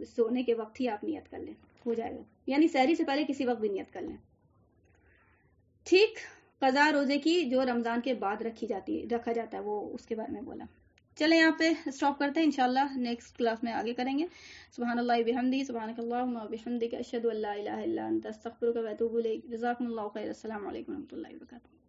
سونے کے وقت ہی آپ نیت کر لیں، ہو جائے گا. یعنی سحری سے پہلے کسی وقت بھی نیت کر لیں، ٹھیک. قضا روزے کی جو رمضان کے بعد رکھا جاتا ہے وہ اس کے بارے میں بولا. چلیں یہاں پہ اسٹاپ کرتے ہیں، انشاءاللہ نیکسٹ کلاس میں آگے کریں گے. سبحان اللہ بحمدی، سبحانک اللہم وبحمدک، اشہد ان لا الہ الا انت، استغفرک و اتوب الیک. جزاکم اللہ خیر. السلام علیکم و رحمۃ اللہ وبرکاتہ.